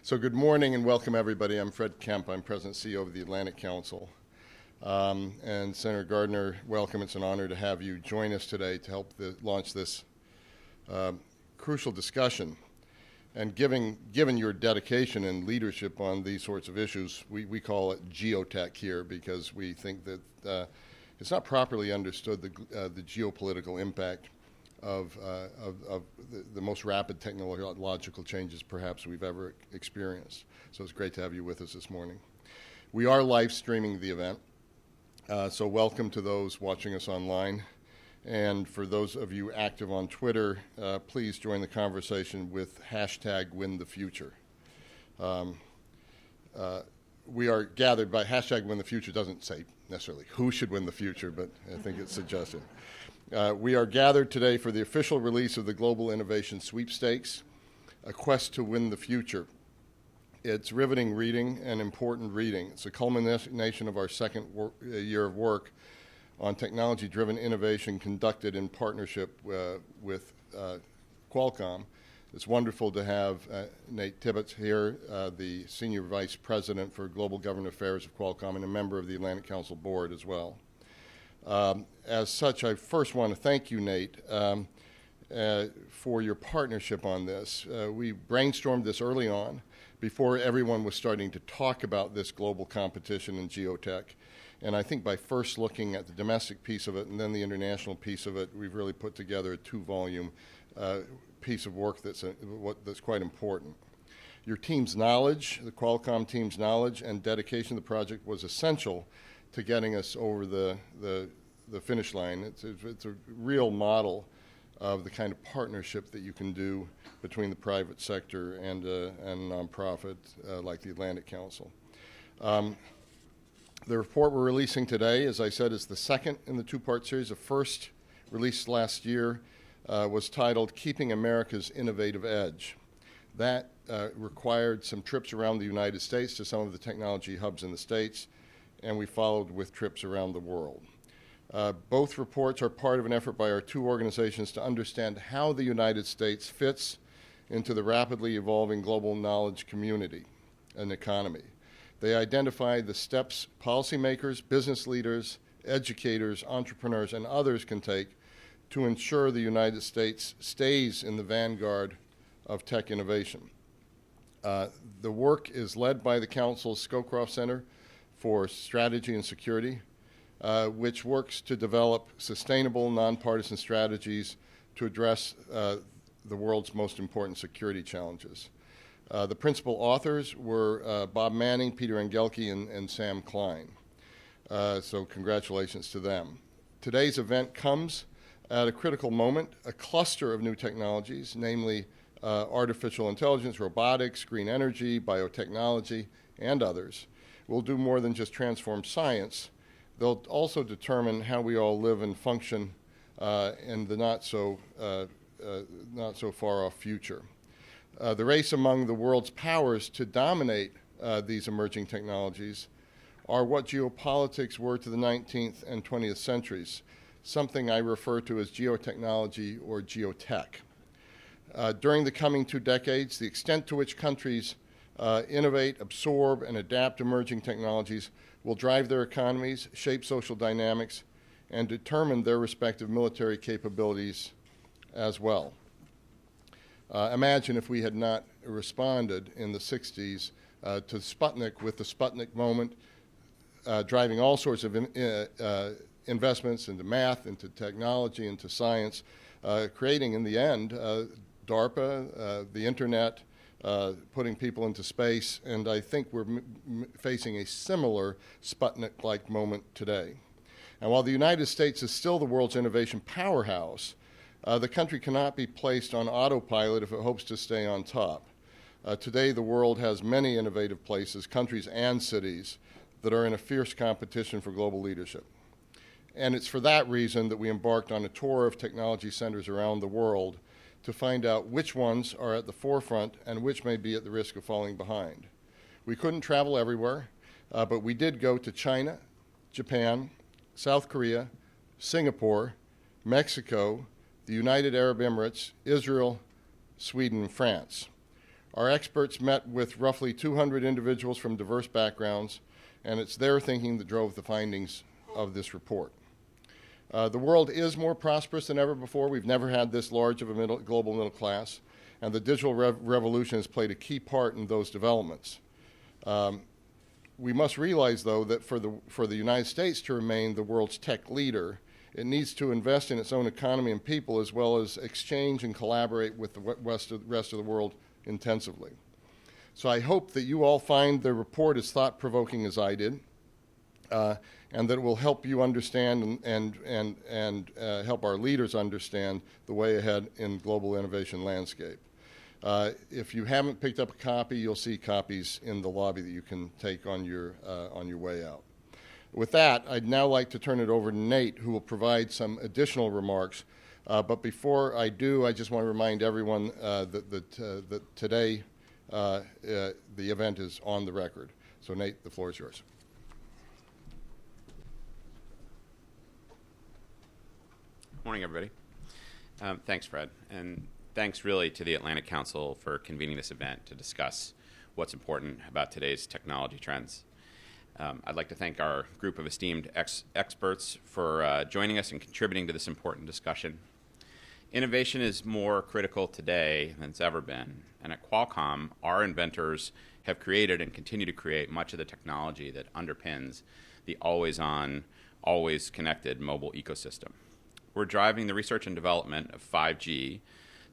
So good morning and welcome everybody. I'm Fred Kemp. I'm President and CEO of the Atlantic Council. And Senator Gardner, welcome. It's an honor to have you join us today to help launch this crucial discussion. And given your dedication and leadership on these sorts of issues, we call it geotech here because we think that it's not properly understood the geopolitical impact of the most rapid technological changes perhaps we've ever experienced. So it's great to have you with us this morning. We are live streaming the event, so welcome to those watching us online. And for those of you active on Twitter, please join the conversation with #WinTheFuture. We are gathered by #WinTheFuture doesn't say necessarily who should win the future, but I think it's suggested. We are gathered today for the official release of the Global Innovation Sweepstakes, A Quest to Win the Future. It's riveting reading and important reading. It's a culmination of our second year of work on technology-driven innovation conducted in partnership with Qualcomm. It's wonderful to have Nate Tibbetts here, the Senior Vice President for Global Government Affairs of Qualcomm and a member of the Atlantic Council Board as well. As such, I first want to thank you, Nate, for your partnership on this. We brainstormed this early on before everyone was starting to talk about this global competition in geotech. And I think by first looking at the domestic piece of it and then the international piece of it, we've really put together a two-volume piece of work that's quite important. Your team's knowledge, the Qualcomm team's knowledge and dedication to the project was essential to getting us over the finish line. It's a real model of the kind of partnership that you can do between the private sector and a nonprofit like the Atlantic Council. The report we're releasing today, as I said, is the second in the two-part series. The first, released last year, was titled Keeping America's Innovative Edge. That required some trips around the United States to some of the technology hubs in the States, and we followed with trips around the world. Both reports are part of an effort by our two organizations to understand how the United States fits into the rapidly evolving global knowledge community and economy. They identify the steps policymakers, business leaders, educators, entrepreneurs, and others can take to ensure the United States stays in the vanguard of tech innovation. The work is led by the Council's Scowcroft Center for Strategy and Security, which works to develop sustainable, nonpartisan strategies to address the world's most important security challenges. The principal authors were Bob Manning, Peter Engelke, and Sam Klein. So congratulations to them. Today's event comes at a critical moment. A cluster of new technologies, namely artificial intelligence, robotics, green energy, biotechnology, and others, will do more than just transform science. They'll also determine how we all live and function in the not so far off future. The race among the world's powers to dominate these emerging technologies are what geopolitics were to the 19th and 20th centuries, something I refer to as geotechnology or geotech. During the coming 2 decades, the extent to which countries innovate, absorb, and adapt emerging technologies will drive their economies, shape social dynamics, and determine their respective military capabilities as well. Imagine if we had not responded in the 60s to Sputnik with the Sputnik Moment, driving all sorts of investments into math, into technology, into science, creating in the end DARPA, the internet, putting people into space, and I think we're facing a similar Sputnik-like moment today. And while the United States is still the world's innovation powerhouse, the country cannot be placed on autopilot if it hopes to stay on top. Today, the world has many innovative places, countries and cities, that are in a fierce competition for global leadership. And it's for that reason that we embarked on a tour of technology centers around the world to find out which ones are at the forefront and which may be at the risk of falling behind. We couldn't travel everywhere, but we did go to China, Japan, South Korea, Singapore, Mexico, the United Arab Emirates, Israel, Sweden, and France. Our experts met with roughly 200 individuals from diverse backgrounds, and it's their thinking that drove the findings of this report. The world is more prosperous than ever before. We've never had this large of a global middle class, and the digital revolution has played a key part in those developments. We must realize, though, that for the United States to remain the world's tech leader, it needs to invest in its own economy and people, as well as exchange and collaborate with the rest of the world intensively. So I hope that you all find the report as thought-provoking as I did, and that it will help you understand and help our leaders understand the way ahead in global innovation landscape. If you haven't picked up a copy, you'll see copies in the lobby that you can take on your way out. With that, I'd now like to turn it over to Nate, who will provide some additional remarks. But before I do, I just want to remind everyone that today the event is on the record. So Nate, the floor is yours. Morning, everybody. Thanks, Fred. And thanks really to the Atlantic Council for convening this event to discuss what's important about today's technology trends. I'd like to thank our group of esteemed experts for joining us and contributing to this important discussion. Innovation is more critical today than it's ever been. And at Qualcomm, our inventors have created and continue to create much of the technology that underpins the always-on, always-connected mobile ecosystem. We're driving the research and development of 5G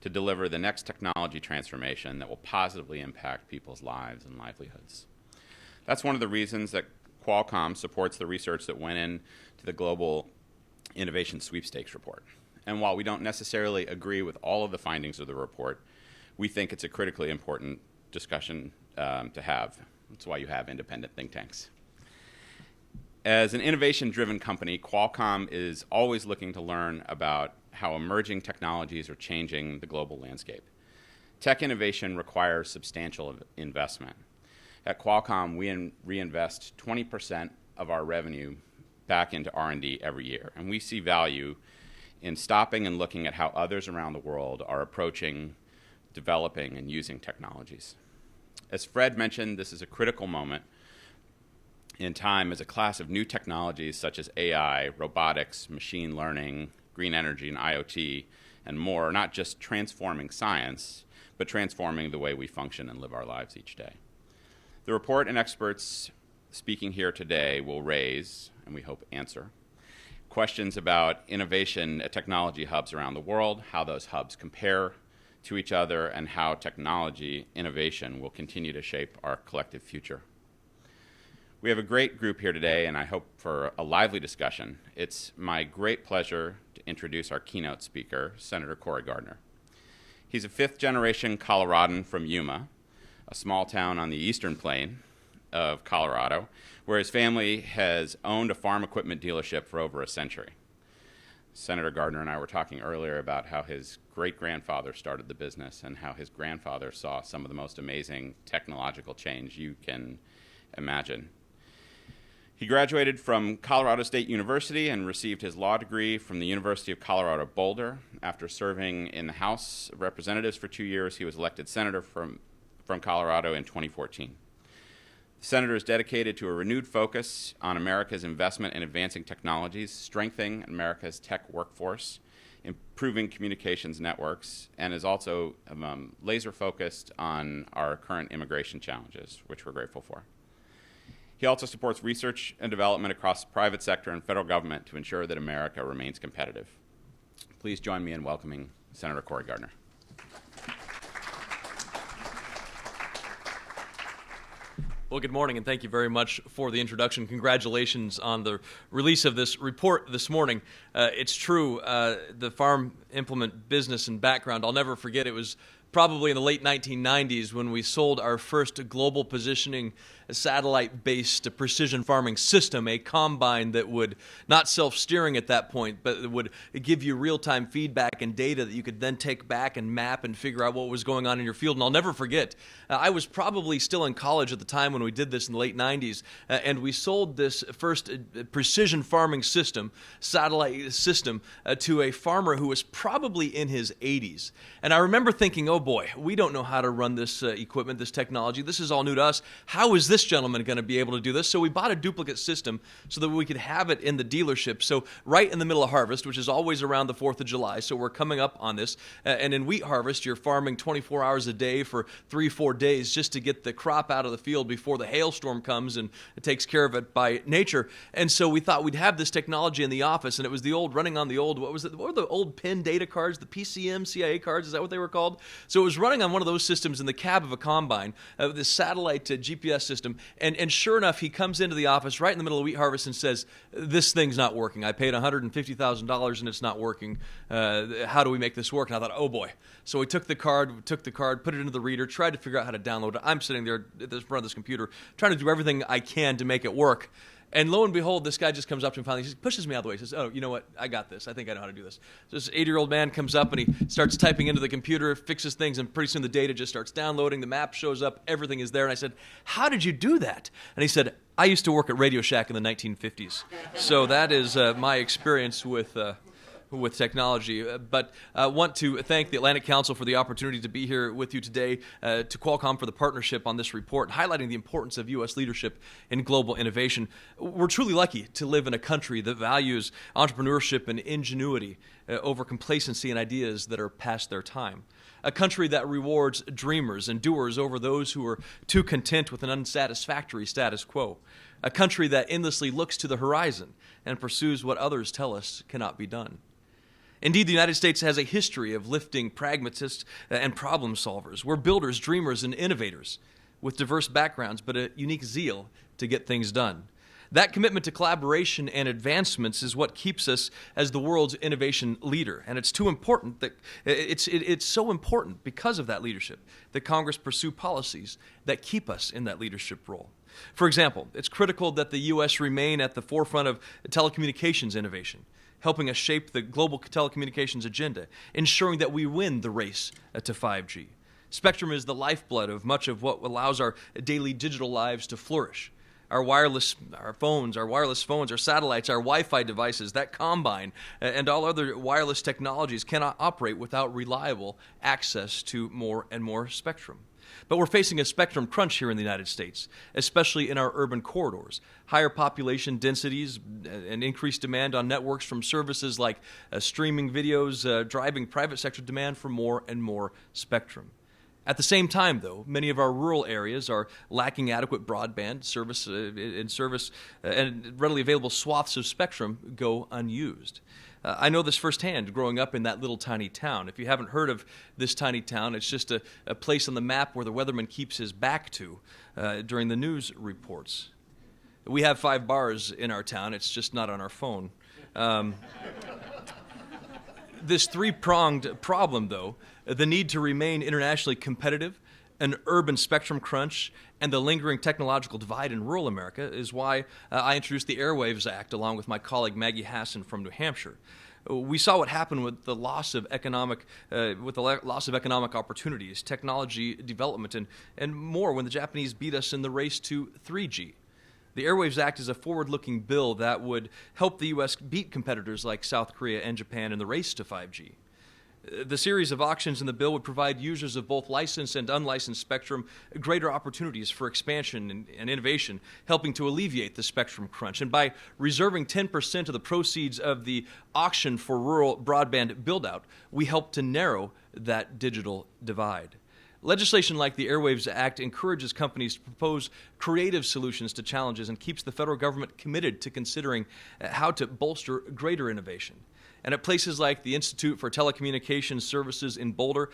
to deliver the next technology transformation that will positively impact people's lives and livelihoods. That's one of the reasons that Qualcomm supports the research that went into the Global Innovation Sweepstakes report. And while we don't necessarily agree with all of the findings of the report, we think it's a critically important discussion to have. That's why you have independent think tanks. As an innovation-driven company, Qualcomm is always looking to learn about how emerging technologies are changing the global landscape. Tech innovation requires substantial investment. At Qualcomm, we reinvest 20% of our revenue back into R&D every year, and we see value in stopping and looking at how others around the world are approaching, developing, and using technologies. As Fred mentioned, this is a critical moment in time as a class of new technologies such as AI, robotics, machine learning, green energy, and IoT, and more are not just transforming science, but transforming the way we function and live our lives each day. The report and experts speaking here today will raise, and we hope answer, questions about innovation at technology hubs around the world, how those hubs compare to each other, and how technology innovation will continue to shape our collective future. We have a great group here today, and I hope for a lively discussion. It's my great pleasure to introduce our keynote speaker, Senator Cory Gardner. He's a fifth-generation Coloradan from Yuma, a small town on the eastern plain of Colorado, where his family has owned a farm equipment dealership for over a century. Senator Gardner and I were talking earlier about how his great-grandfather started the business and how his grandfather saw some of the most amazing technological change you can imagine. He graduated from Colorado State University and received his law degree from the University of Colorado Boulder. After serving in the House of Representatives for 2 years, he was elected senator from Colorado in 2014. The senator is dedicated to a renewed focus on America's investment in advancing technologies, strengthening America's tech workforce, improving communications networks, and is also laser focused on our current immigration challenges, which we're grateful for. He also supports research and development across the private sector and federal government to ensure that America remains competitive. Please join me in welcoming Senator Cory Gardner. Well, good morning, and thank you very much for the introduction. Congratulations on the release of this report this morning. It's true, the farm implement business and background, I'll never forget, it was probably in the late 1990s when we sold our first global positioning satellite-based precision farming system, a combine that would, not self-steering at that point, but would give you real-time feedback and data that you could then take back and map and figure out what was going on in your field. And I'll never forget, I was probably still in college at the time when we did this in the late 90s, and we sold this first precision farming system, satellite system, to a farmer who was probably in his 80s. And I remember thinking, oh oh boy, we don't know how to run this equipment, this technology. This is all new to us. How is this gentleman going to be able to do this? So we bought a duplicate system so that we could have it in the dealership. So right in the middle of harvest, which is always around the 4th of July, so we're coming up on this. And in wheat harvest, you're farming 24 hours a day for 3-4 days just to get the crop out of the field before the hailstorm comes and it takes care of it by nature. And so we thought we'd have this technology in the office, and it was the old running on the old, what were the old PIN data cards, the PCM CIA cards, is that what they were called? So it was running on one of those systems in the cab of a combine, this satellite GPS system, and sure enough, he comes into the office right in the middle of wheat harvest and says, this thing's not working. I paid $150,000 and it's not working. How do we make this work? And I thought, oh boy. So we took the card, put it into the reader, tried to figure out how to download it. I'm sitting there at the front of this computer trying to do everything I can to make it work. And lo and behold, this guy just comes up to me finally. He pushes me out of the way. He says, oh, you know what? I got this. I think I know how to do this. So this 80-year-old man comes up and he starts typing into the computer, fixes things, and pretty soon the data just starts downloading. The map shows up. Everything is there. And I said, how did you do that? And he said, I used to work at Radio Shack in the 1950s. So that is my experience with technology. But I want to thank the Atlantic Council for the opportunity to be here with you today, to Qualcomm for the partnership on this report, highlighting the importance of U.S. leadership in global innovation. We're truly lucky to live in a country that values entrepreneurship and ingenuity over complacency and ideas that are past their time. A country that rewards dreamers and doers over those who are too content with an unsatisfactory status quo. A country that endlessly looks to the horizon and pursues what others tell us cannot be done. Indeed, the United States has a history of lifting pragmatists and problem solvers. We're builders, dreamers, and innovators with diverse backgrounds, but a unique zeal to get things done. That commitment to collaboration and advancements is what keeps us as the world's innovation leader. And it's too important that it's so important because of that leadership that Congress pursue policies that keep us in that leadership role. For example, it's critical that the U.S. remain at the forefront of telecommunications innovation, helping us shape the global telecommunications agenda, ensuring that we win the race to 5G. Spectrum is the lifeblood of much of what allows our daily digital lives to flourish. Our wireless phones, our satellites, our Wi-Fi devices, that combine, and all other wireless technologies cannot operate without reliable access to more and more spectrum. But we're facing a spectrum crunch here in the United States, especially in our urban corridors. Higher population densities and increased demand on networks from services like streaming videos, driving private sector demand for more and more spectrum. At the same time, though, many of our rural areas are lacking adequate broadband service, and readily available swaths of spectrum go unused. I know this firsthand growing up in that little tiny town. If you haven't heard of this tiny town, it's just a place on the map where the weatherman keeps his back to during the news reports. We have 5 bars in our town. It's just not on our phone. This 3-pronged problem, though, the need to remain internationally competitive, an urban spectrum crunch, and the lingering technological divide in rural America is why I introduced the Airwaves Act along with my colleague Maggie Hassan from New Hampshire. We saw what happened with the loss of economic opportunities, technology development, and more when the Japanese beat us in the race to 3G. The Airwaves Act is a forward-looking bill that would help the U.S. beat competitors like South Korea and Japan in the race to 5G. The series of auctions in the bill would provide users of both licensed and unlicensed spectrum greater opportunities for expansion and innovation, helping to alleviate the spectrum crunch. And by reserving 10% of the proceeds of the auction for rural broadband build-out, we help to narrow that digital divide. Legislation like the Airwaves Act encourages companies to propose creative solutions to challenges and keeps the federal government committed to considering how to bolster greater innovation. And at places like the Institute for Telecommunications Services in Boulder,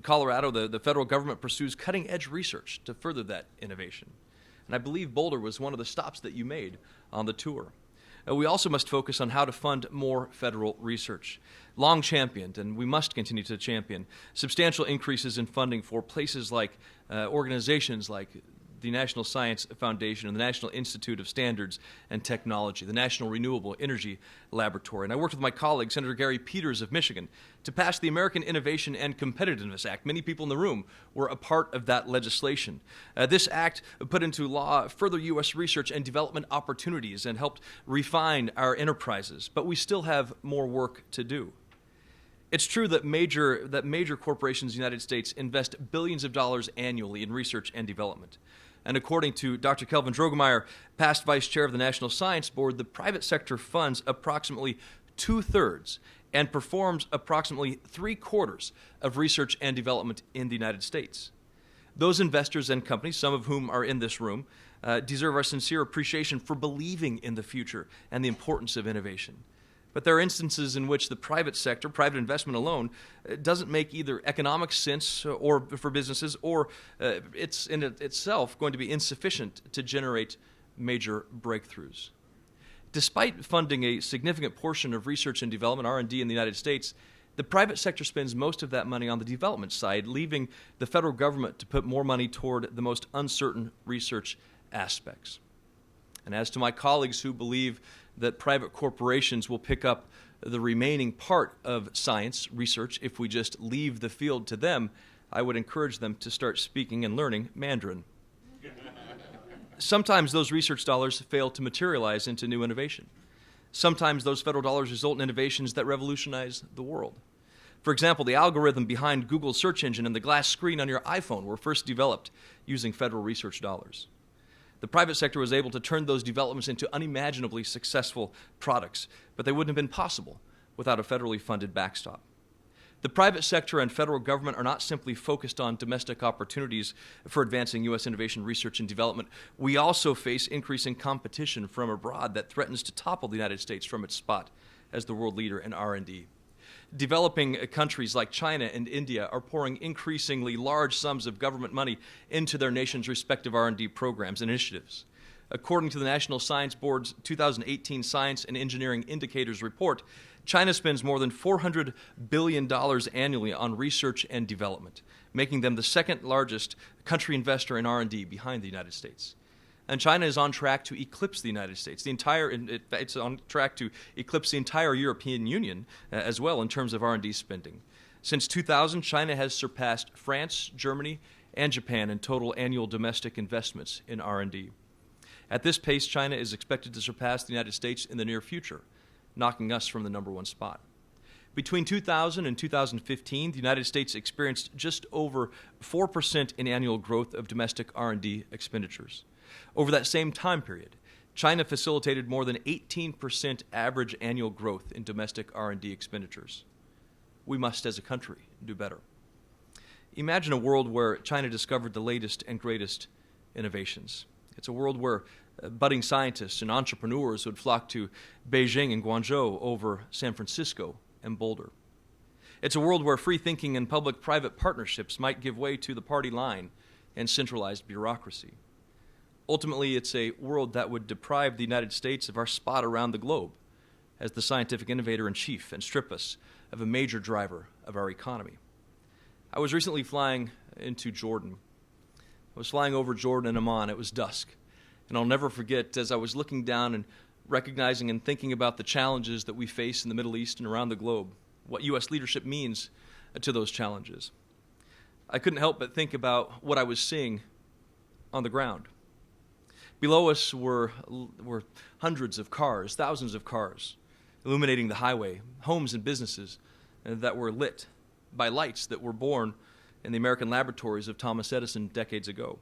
Colorado, the federal government pursues cutting-edge research to further that innovation. And I believe Boulder was one of the stops that you made on the tour. We also must focus on how to fund more federal research. Long championed, and we must continue to champion, substantial increases in funding for places like organizations like the National Science Foundation and the National Institute of Standards and Technology, the National Renewable Energy Laboratory. And I worked with my colleague, Senator Gary Peters of Michigan, to pass the American Innovation and Competitiveness Act. Many people in the room were a part of that legislation. This act put into law further U.S. research and development opportunities and helped refine our enterprises. But we still have more work to do. It's true that major corporations in the United States invest billions of dollars annually in research and development. And according to Dr. Kelvin Drogemeyer, past vice chair of the National Science Board, the private sector funds approximately 2/3 and performs approximately 3/4 of research and development in the United States. Those investors and companies, some of whom are in this room, deserve our sincere appreciation for believing in the future and the importance of innovation. But there are instances in which the private sector, private investment alone, doesn't make either economic sense or for businesses, or it's in itself going to be insufficient to generate major breakthroughs. Despite funding a significant portion of research and development, R&D, in the United States, the private sector spends most of that money on the development side, leaving the federal government to put more money toward the most uncertain research aspects. And as to my colleagues who believe that private corporations will pick up the remaining part of science research if we just leave the field to them, I would encourage them to start speaking and learning Mandarin. Sometimes those research dollars fail to materialize into new innovation. Sometimes those federal dollars result in innovations that revolutionize the world. For example, the algorithm behind Google's search engine and the glass screen on your iPhone were first developed using federal research dollars. The private sector was able to turn those developments into unimaginably successful products, but they wouldn't have been possible without a federally funded backstop. The private sector and federal government are not simply focused on domestic opportunities for advancing U.S. innovation, research, and development. We also face increasing competition from abroad that threatens to topple the United States from its spot as the world leader in R&D. Developing countries like China and India are pouring increasingly large sums of government money into their nation's respective R&D programs and initiatives. According to the National Science Board's 2018 Science and Engineering Indicators Report, China spends more than $400 billion annually on research and development, making them the second largest country investor in R&D behind the United States. And China is on track to eclipse the United States. It's on track to eclipse the entire European Union as well in terms of R&D spending. Since 2000, China has surpassed France, Germany, and Japan in total annual domestic investments in R&D. At this pace, China is expected to surpass the United States in the near future, knocking us from the #1 spot. Between 2000 and 2015, the United States experienced just over 4% in annual growth of domestic R&D expenditures. Over that same time period, China facilitated more than 18% average annual growth in domestic R&D expenditures. We must, as a country, do better. Imagine a world where China discovered the latest and greatest innovations. It's a world where budding scientists and entrepreneurs would flock to Beijing and Guangzhou over San Francisco and Boulder. It's a world where free thinking and public-private partnerships might give way to the party line and centralized bureaucracy. Ultimately, it's a world that would deprive the United States of our spot around the globe as the scientific innovator-in-chief and strip us of a major driver of our economy. I was recently flying into Jordan. I was flying over Jordan and Amman. It was dusk. And I'll never forget, as I was looking down and recognizing and thinking about the challenges that we face in the Middle East and around the globe, what U.S. leadership means to those challenges. I couldn't help but think about what I was seeing on the ground. Below us were hundreds of cars, thousands of cars, illuminating the highway, homes and businesses that were lit by lights that were born in the American laboratories of Thomas Edison decades ago.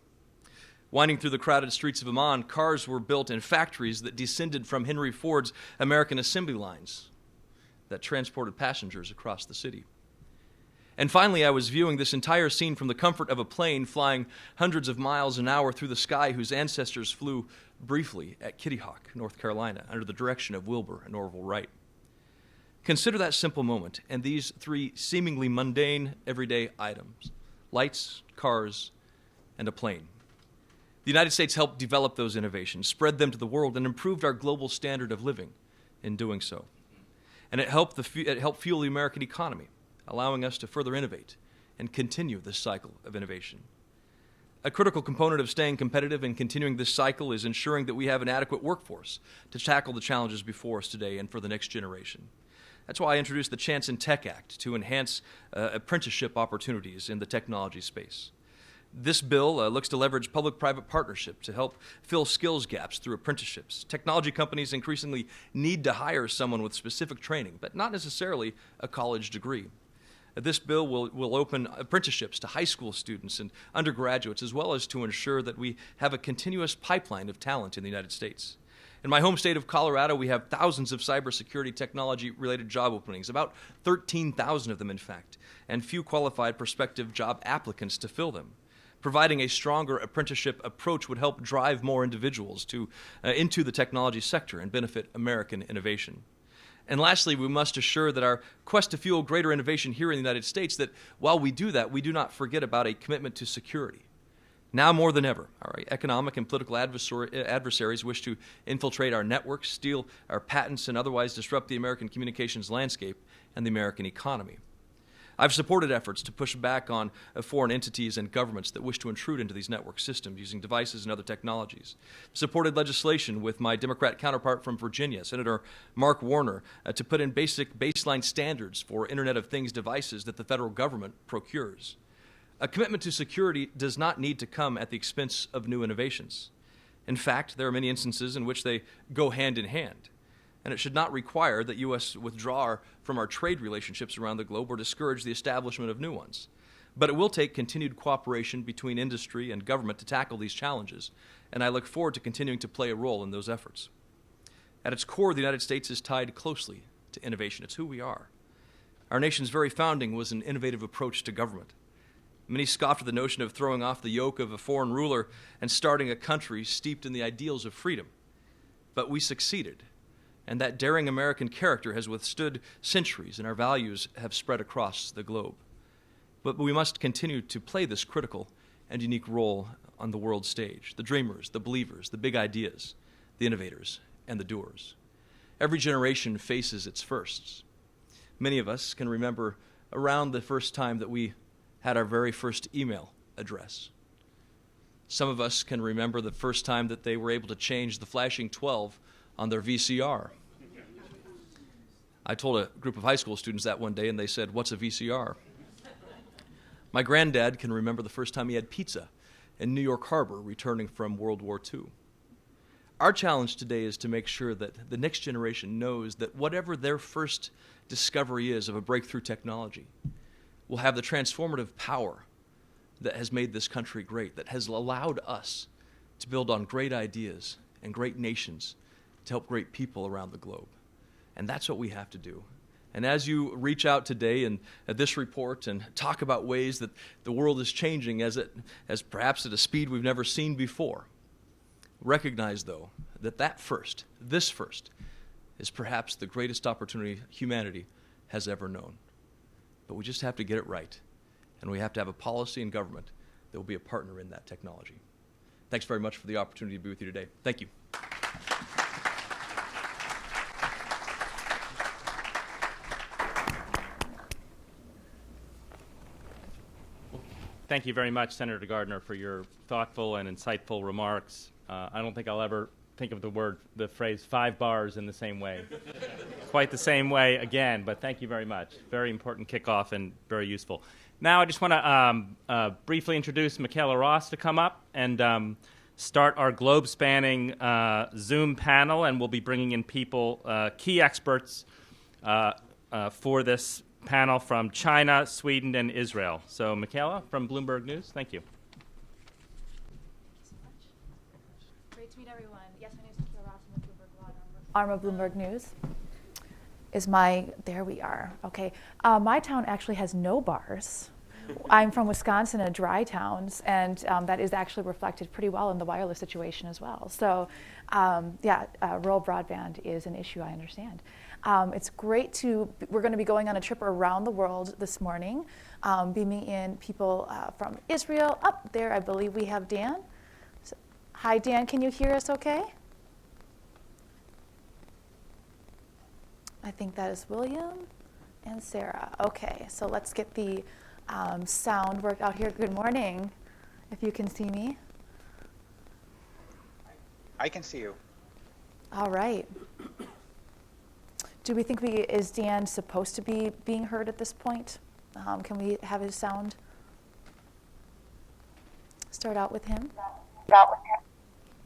Winding through the crowded streets of Amman, cars were built in factories that descended from Henry Ford's American assembly lines that transported passengers across the city. And finally, I was viewing this entire scene from the comfort of a plane flying hundreds of miles an hour through the sky whose ancestors flew briefly at Kitty Hawk, North Carolina, under the direction of Wilbur and Orville Wright. Consider that simple moment and these three seemingly mundane, everyday items: lights, cars, and a plane. The United States helped develop those innovations, spread them to the world, and improved our global standard of living in doing so. And it helped fuel the American economy, allowing us to further innovate and continue this cycle of innovation. A critical component of staying competitive and continuing this cycle is ensuring that we have an adequate workforce to tackle the challenges before us today and for the next generation. That's why I introduced the Chance and Tech Act to enhance apprenticeship opportunities in the technology space. This bill looks to leverage public-private partnership to help fill skills gaps through apprenticeships. Technology companies increasingly need to hire someone with specific training, but not necessarily a college degree. This bill will open apprenticeships to high school students and undergraduates, as well as to ensure that we have a continuous pipeline of talent in the United States. In my home state of Colorado, we have thousands of cybersecurity technology-related job openings, about 13,000 of them, in fact, and few qualified prospective job applicants to fill them. Providing a stronger apprenticeship approach would help drive more individuals into the technology sector and benefit American innovation. And lastly, we must assure that our quest to fuel greater innovation here in the United States, that while we do that, we do not forget about a commitment to security. Now more than ever, our economic and political adversaries wish to infiltrate our networks, steal our patents, and otherwise disrupt the American communications landscape and the American economy. I've supported efforts to push back on foreign entities and governments that wish to intrude into these network systems using devices and other technologies. Supported legislation with my Democrat counterpart from Virginia, Senator Mark Warner, to put in basic baseline standards for Internet of Things devices that the federal government procures. A commitment to security does not need to come at the expense of new innovations. In fact, there are many instances in which they go hand in hand. And it should not require that U.S. withdraw from our trade relationships around the globe or discourage the establishment of new ones. But it will take continued cooperation between industry and government to tackle these challenges, and I look forward to continuing to play a role in those efforts. At its core, the United States is tied closely to innovation. It's who we are. Our nation's very founding was an innovative approach to government. Many scoffed at the notion of throwing off the yoke of a foreign ruler and starting a country steeped in the ideals of freedom. But we succeeded. And that daring American character has withstood centuries, and our values have spread across the globe. But we must continue to play this critical and unique role on the world stage. The dreamers, the believers, the big ideas, the innovators, and the doers. Every generation faces its firsts. Many of us can remember around the first time that we had our very first email address. Some of us can remember the first time that they were able to change the flashing 12 on their VCR. I told a group of high school students that one day, and they said, "What's a VCR?" My granddad can remember the first time he had pizza in New York Harbor returning from World War II. Our challenge today is to make sure that the next generation knows that whatever their first discovery is of a breakthrough technology will have the transformative power that has made this country great, that has allowed us to build on great ideas and great nations to help great people around the globe. And that's what we have to do. And as you reach out today and at this report and talk about ways that the world is changing as perhaps at a speed we've never seen before, recognize, though, that this first, is perhaps the greatest opportunity humanity has ever known. But we just have to get it right. And we have to have a policy and government that will be a partner in that technology. Thanks very much for the opportunity to be with you today. Thank you. Thank you very much, Senator Gardner, for your thoughtful and insightful remarks. I don't think I'll ever think of the phrase 5 bars in the same way. Quite the same way again, but thank you very much. Very important kickoff and very useful. Now I just want to briefly introduce Michaela Ross to come up and start our globe-spanning Zoom panel, and we'll be bringing in people, key experts for this panel from China, Sweden, and Israel. So Michaela from Bloomberg News, thank you. Thank you so much. Great to meet everyone. Yes, my name is Michaela Ross. I'm with Bloomberg Law, arm of Bloomberg News. There we are. Okay. My town actually has no bars. I'm from Wisconsin, a dry town, and that is actually reflected pretty well in the wireless situation as well. So, rural broadband is an issue, I understand. It's great we're going to be going on a trip around the world this morning, beaming in people from Israel. Up there, I believe we have Dan. So, hi, Dan, can you hear us okay? I think that is William and Sarah. Okay, so let's get the sound worked out here. Good morning, if you can see me. I can see you. All right. Do we think is Dan supposed to be being heard at this point? Can we have his sound? start out with him.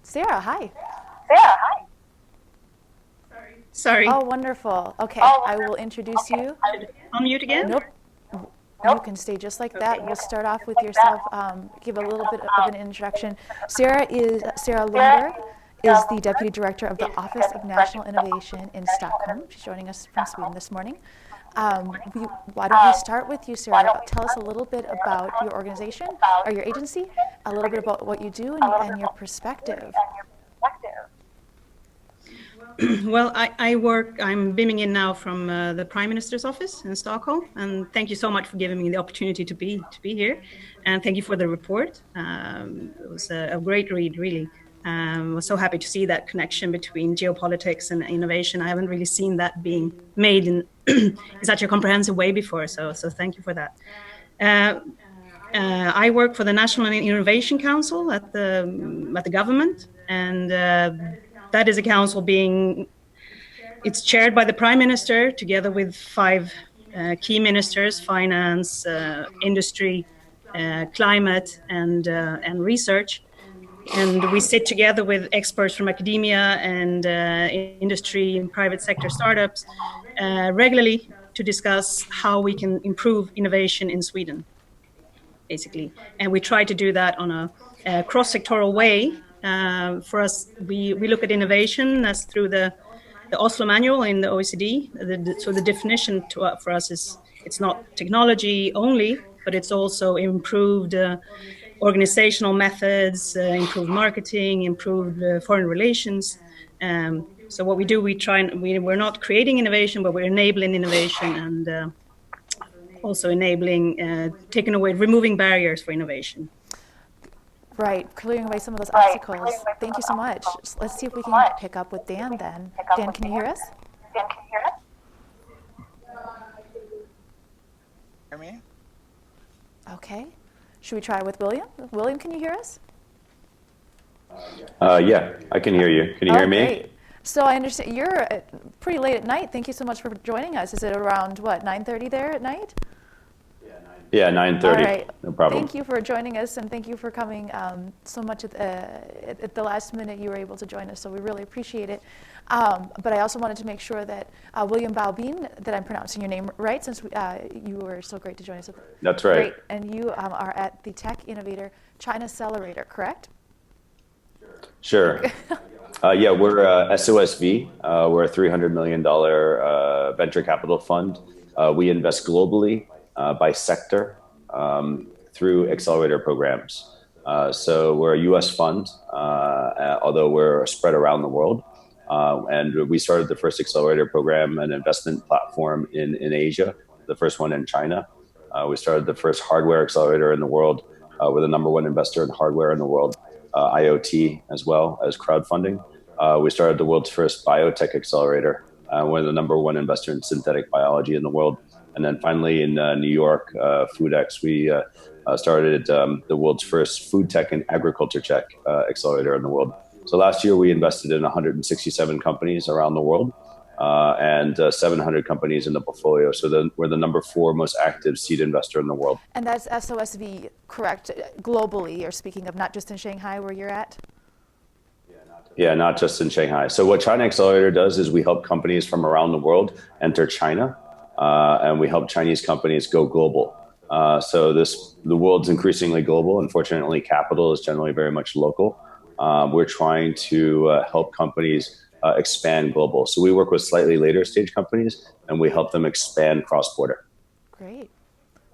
Sarah, hi. Sorry. Oh, wonderful. Okay, I will introduce you. On mute again? Nope. You can stay just like that. We'll start off with yourself. Give a little bit of an introduction. Sarah Lundberg is the Deputy Director of the Office of National Innovation in Stockholm. She's joining us from Sweden this morning. Why don't we start with you, Sarah? Tell us a little bit about your organization or your agency, a little bit about what you do and your perspective. Well, I'm beaming in now from the Prime Minister's office in Stockholm, and thank you so much for giving me the opportunity to be here, and thank you for the report. It was a great read, really. I was so happy to see that connection between geopolitics and innovation. I haven't really seen that being made in, in such a comprehensive way before, so thank you for that. I work for the National Innovation Council at the government, and that is a council it's chaired by the Prime Minister together with 5 key ministers: finance, industry, climate, and research. And we sit together with experts from academia and industry and private sector startups regularly to discuss how we can improve innovation in Sweden, basically. And we try to do that on a cross-sectoral way. For us, we look at innovation as through the Oslo Manual in the OECD. So the definition for us is it's not technology only, but it's also improved organizational methods, improved marketing, improved foreign relations. So what we do, we're not creating innovation, but we're enabling innovation and also removing barriers for innovation. Right, clearing away some of those obstacles. Thank you so much. Let's see if we can pick up with Dan then. Dan, can you hear us? Hear me? Okay. Should we try with William? William, can you hear us? Yeah, I can hear you. Can you hear me? Great. So I understand you're pretty late at night. Thank you so much for joining us. Is it around, 9:30 there at night? Yeah, 9:30. All right. No problem. Thank you for joining us, and thank you for coming so much at the last minute. You were able to join us, so we really appreciate it. But I also wanted to make sure that William Baubin, that I'm pronouncing your name right, since you were so great to join us. That's right. Great. And you are at the Tech Innovator China Accelerator, correct? Sure. Yeah, we're SOSV. We're a $300 million venture capital fund. We invest globally by sector through accelerator programs. So we're a U.S. fund, although we're spread around the world. And we started the first accelerator program and investment platform in Asia, the first one in China. We started the first hardware accelerator in the world. We're the #1 investor in hardware in the world, IoT as well as crowdfunding. We started the world's first biotech accelerator. We're the #1 investor in synthetic biology in the world. And then finally in New York, FoodX, we started the world's first food tech and agriculture tech accelerator in the world. So last year we invested in 167 companies around the world and 700 companies in the portfolio. So we're the #4 most active seed investor in the world. And that's SOSV, correct? Globally, you're speaking of, not just in Shanghai where you're at? Yeah, not just in Shanghai. So what China Accelerator does is we help companies from around the world enter China, and we help Chinese companies go global. So the world's increasingly global. Unfortunately, capital is generally very much local. We're trying to help companies expand global. So we work with slightly later stage companies, and we help them expand cross-border. Great.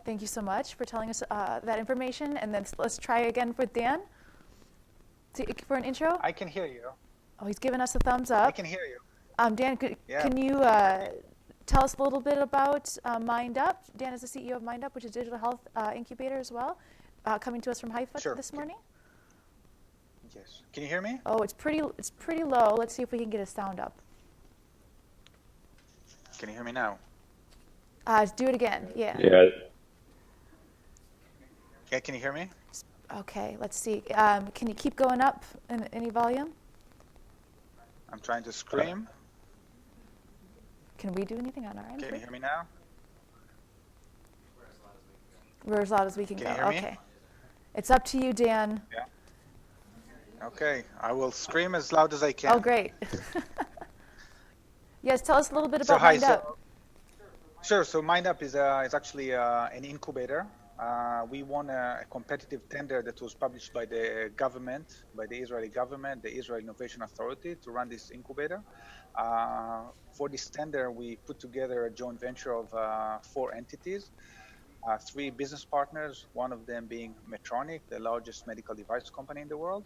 Thank you so much for telling us that information. And then let's try again with Dan for an intro. I can hear you. Oh, he's giving us a thumbs up. I can hear you. Dan, can you tell us a little bit about MindUp? Dan is the CEO of MindUp, which is a digital health incubator as well, coming to us from Haifa this morning. Yes. Can you hear me? Oh, it's pretty low. Let's see if we can get a sound up. Can you hear me now? Do it again. Yeah. Yeah. Yeah, can you hear me? Okay, let's see. Can you keep going up in any volume? I'm trying to scream. Can we do anything on our end? Can you hear me now? We're as loud as we can go. Can you hear me? Okay. It's up to you, Dan. Yeah. Okay, I will scream as loud as I can. Oh, great. Yes, tell us a little bit So about hi, MindUp. Sure. So MindUp is actually an incubator. We won a competitive tender that was published by the government, by the Israeli government, the Israel Innovation Authority, to run this incubator. For this tender, we put together a joint venture of 4 entities, 3 business partners, one of them being Medtronic, the largest medical device company in the world.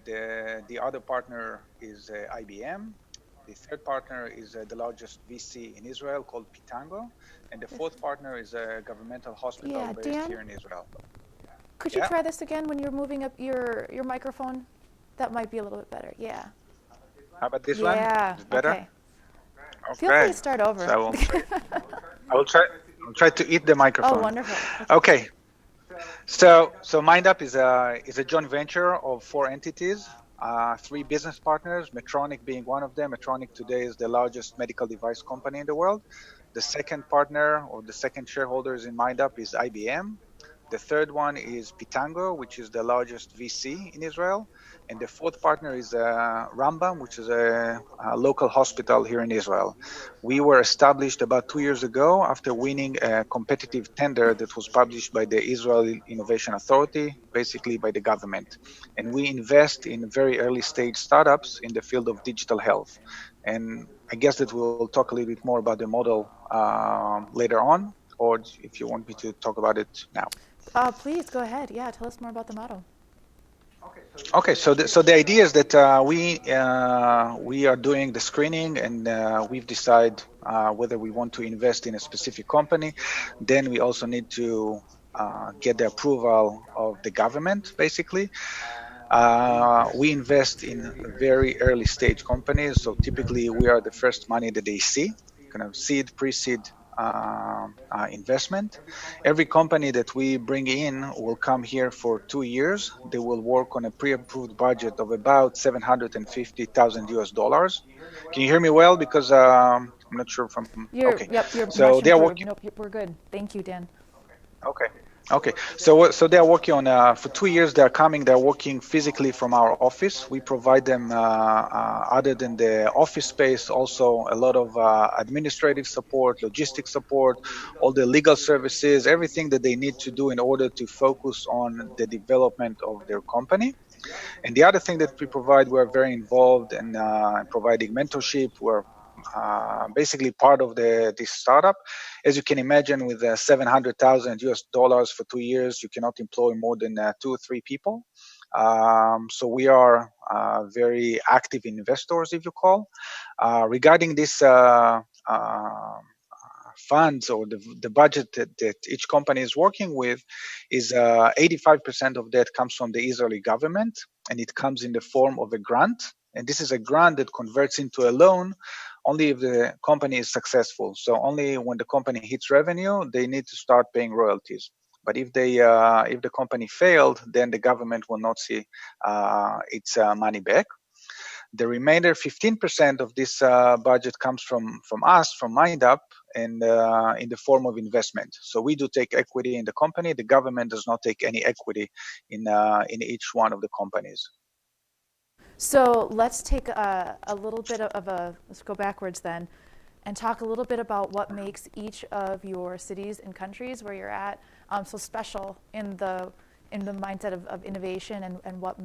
The other partner is IBM. The third partner is the largest VC in Israel called Pitango. And the fourth partner is a governmental hospital Yeah, based Dan? here in Israel. Could you Yeah. try this again when you're moving up your microphone? That might be a little bit better. Yeah. How about this one? Yeah. Is it better? Okay. Okay. Feel free to start over. So I'll try to eat the microphone. Oh, wonderful. Okay. So MindUp is a joint venture of 4 entities, 3 business partners, Medtronic being one of them. Medtronic today is the largest medical device company in the world. The second partner or the second shareholders in MindUp is IBM. The third one is Pitango, which is the largest VC in Israel. And the fourth partner is Rambam, which is a local hospital here in Israel. We were established about 2 years ago after winning a competitive tender that was published by the Israel Innovation Authority, basically by the government. And we invest in very early stage startups in the field of digital health. And I guess that we'll talk a little bit more about the model later on, or if you want me to talk about it now. Please go ahead. Yeah, tell us more about the model. Okay, so the idea is that we are doing the screening, and we've decided whether we want to invest in a specific company. Then we also need to get the approval of the government, basically. We invest in very early stage companies, so typically we are the first money that they see, kind of seed, pre-seed investment. Every company that we bring in will come here for 2 years. They will work on a pre-approved budget of about $750,000 US. Can you hear me well? Because I'm not sure if I'm okay. Yep, you're So much they are improved. working. Nope, we're good. Thank you, Dan. Okay. So they are working on for 2 years. They are coming. They are working physically from our office. We provide them, other than the office space, also a lot of administrative support, logistic support, all the legal services, everything that they need to do in order to focus on the development of their company. And the other thing that we provide, we're very involved in providing mentorship. We're basically part of this startup. As you can imagine, with $700,000 US for 2 years, you cannot employ more than 2 or 3 people. So we are very active investors, if you call. Regarding this funds or the budget that each company is working with, is 85% of that comes from the Israeli government, and it comes in the form of a grant. And this is a grant that converts into a loan only if the company is successful. So only when the company hits revenue, they need to start paying royalties. But if the company failed, then the government will not see its money back. The remainder 15% of this budget comes from us, from MindUp, and in the form of investment. So we do take equity in the company. The government does not take any equity in each one of the companies. So let's take a little bit let's go backwards then, and talk a little bit about what makes each of your cities and countries where you're at so special in the mindset of innovation, and what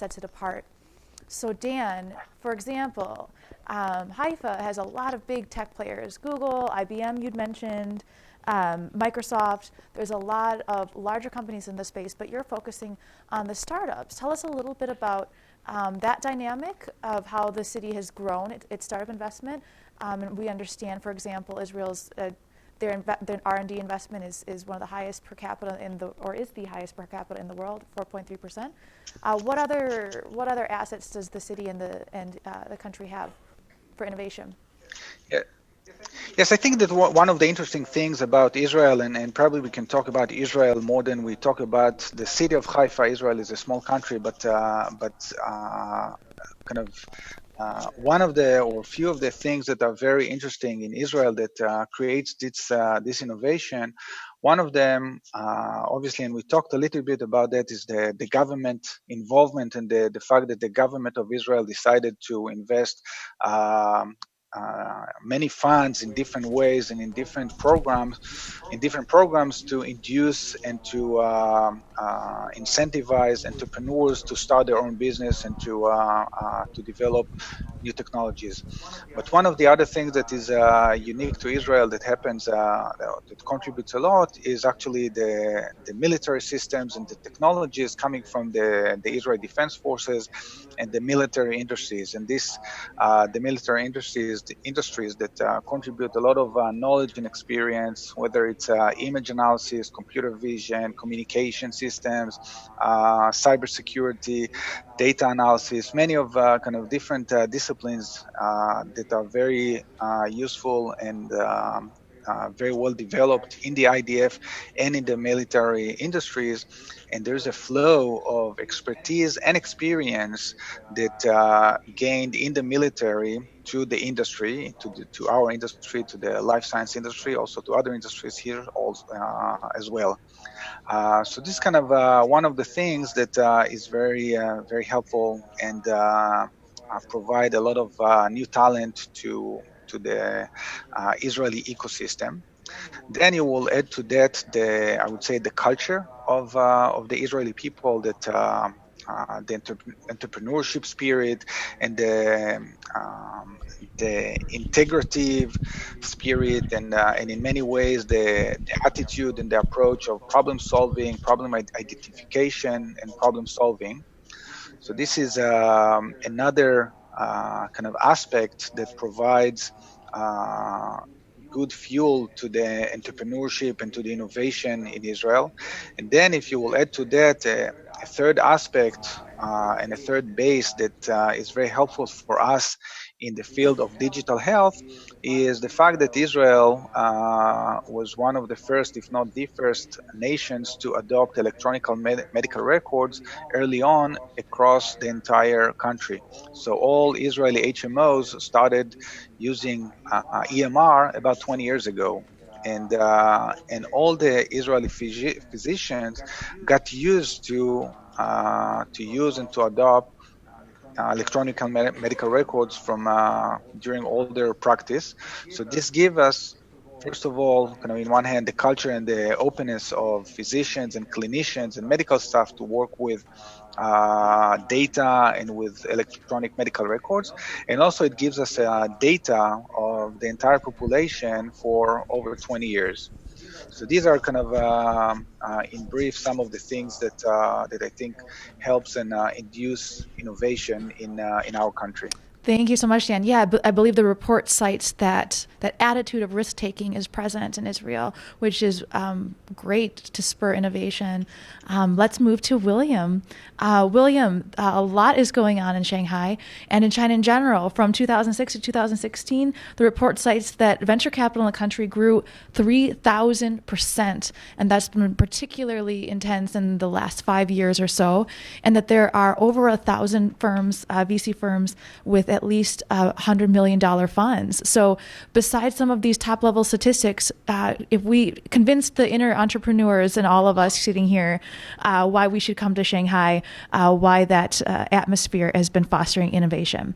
sets it apart. So Dan, for example, Haifa has a lot of big tech players, Google, IBM you'd mentioned, Microsoft. There's a lot of larger companies in the space, but you're focusing on the startups. Tell us a little bit about that dynamic of how the city has grown its startup investment. And we understand, for example, Israel's their R&D investment is one of the highest per capita is the highest per capita in the world, 4.3%. What other assets does the city and the country have for innovation? Yeah. Yes, I think that one of the interesting things about Israel, and probably we can talk about Israel more than we talk about the city of Haifa. Israel is a small country, but kind of one of the or few of the things that are very interesting in Israel that creates this innovation One of them, obviously, and we talked a little bit about that, is the government involvement and the fact that the government of Israel decided to invest many funds in different ways and in different programs to induce and to incentivize entrepreneurs to start their own business and to develop new technologies. But one of the other things that is unique to Israel that happens, that contributes a lot, is actually the military systems and the technologies coming from the Israel Defense Forces and the military industries. And the military industries that contribute a lot of knowledge and experience, whether it's image analysis, computer vision, communication systems, cybersecurity, data analysis, many of kind of different disciplines that are very useful and very well developed in the IDF and in the military industries. And there's a flow of expertise and experience that gained in the military to the industry, to our industry, to the life science industry, also to other industries here also, as well. So this is kind of one of the things that is very helpful and provide a lot of new talent to the Israeli ecosystem. Then you will add to that I would say the culture of the Israeli people, that the entrepreneurship spirit and the integrative spirit, and in many ways the attitude and the approach of problem solving, problem identification, and problem solving. So this is another kind of aspect that provides good fuel to the entrepreneurship and to the innovation in Israel. And then if you will add to that a third aspect and a third base that is very helpful for us in the field of digital health, is the fact that Israel was one of the first, if not the first, nations to adopt electronic medical records early on across the entire country. So all Israeli HMOs started using EMR about 20 years ago. And all the Israeli physicians got used to use and to adopt electronic medical records from during all their practice. So this gives us, first of all, kind of in one hand, the culture and the openness of physicians and clinicians and medical staff to work with data and with electronic medical records. And also it gives us data of the entire population for over 20 years. So these are kind of, in brief, some of the things that I think helps and induce innovation in our country. Thank you so much, Dan. Yeah, I believe the report cites that attitude of risk-taking is present in Israel, which is great to spur innovation. Let's move to William. William, a lot is going on in Shanghai and in China in general. From 2006 to 2016, the report cites that venture capital in the country grew 3,000%, and that's been particularly intense in the last 5 years or so, and that there are over 1,000 firms, VC firms, with at least $100 million funds. So besides some of these top-level statistics, if we convince the inner entrepreneurs and all of us sitting here why we should come to Shanghai, why that atmosphere has been fostering innovation.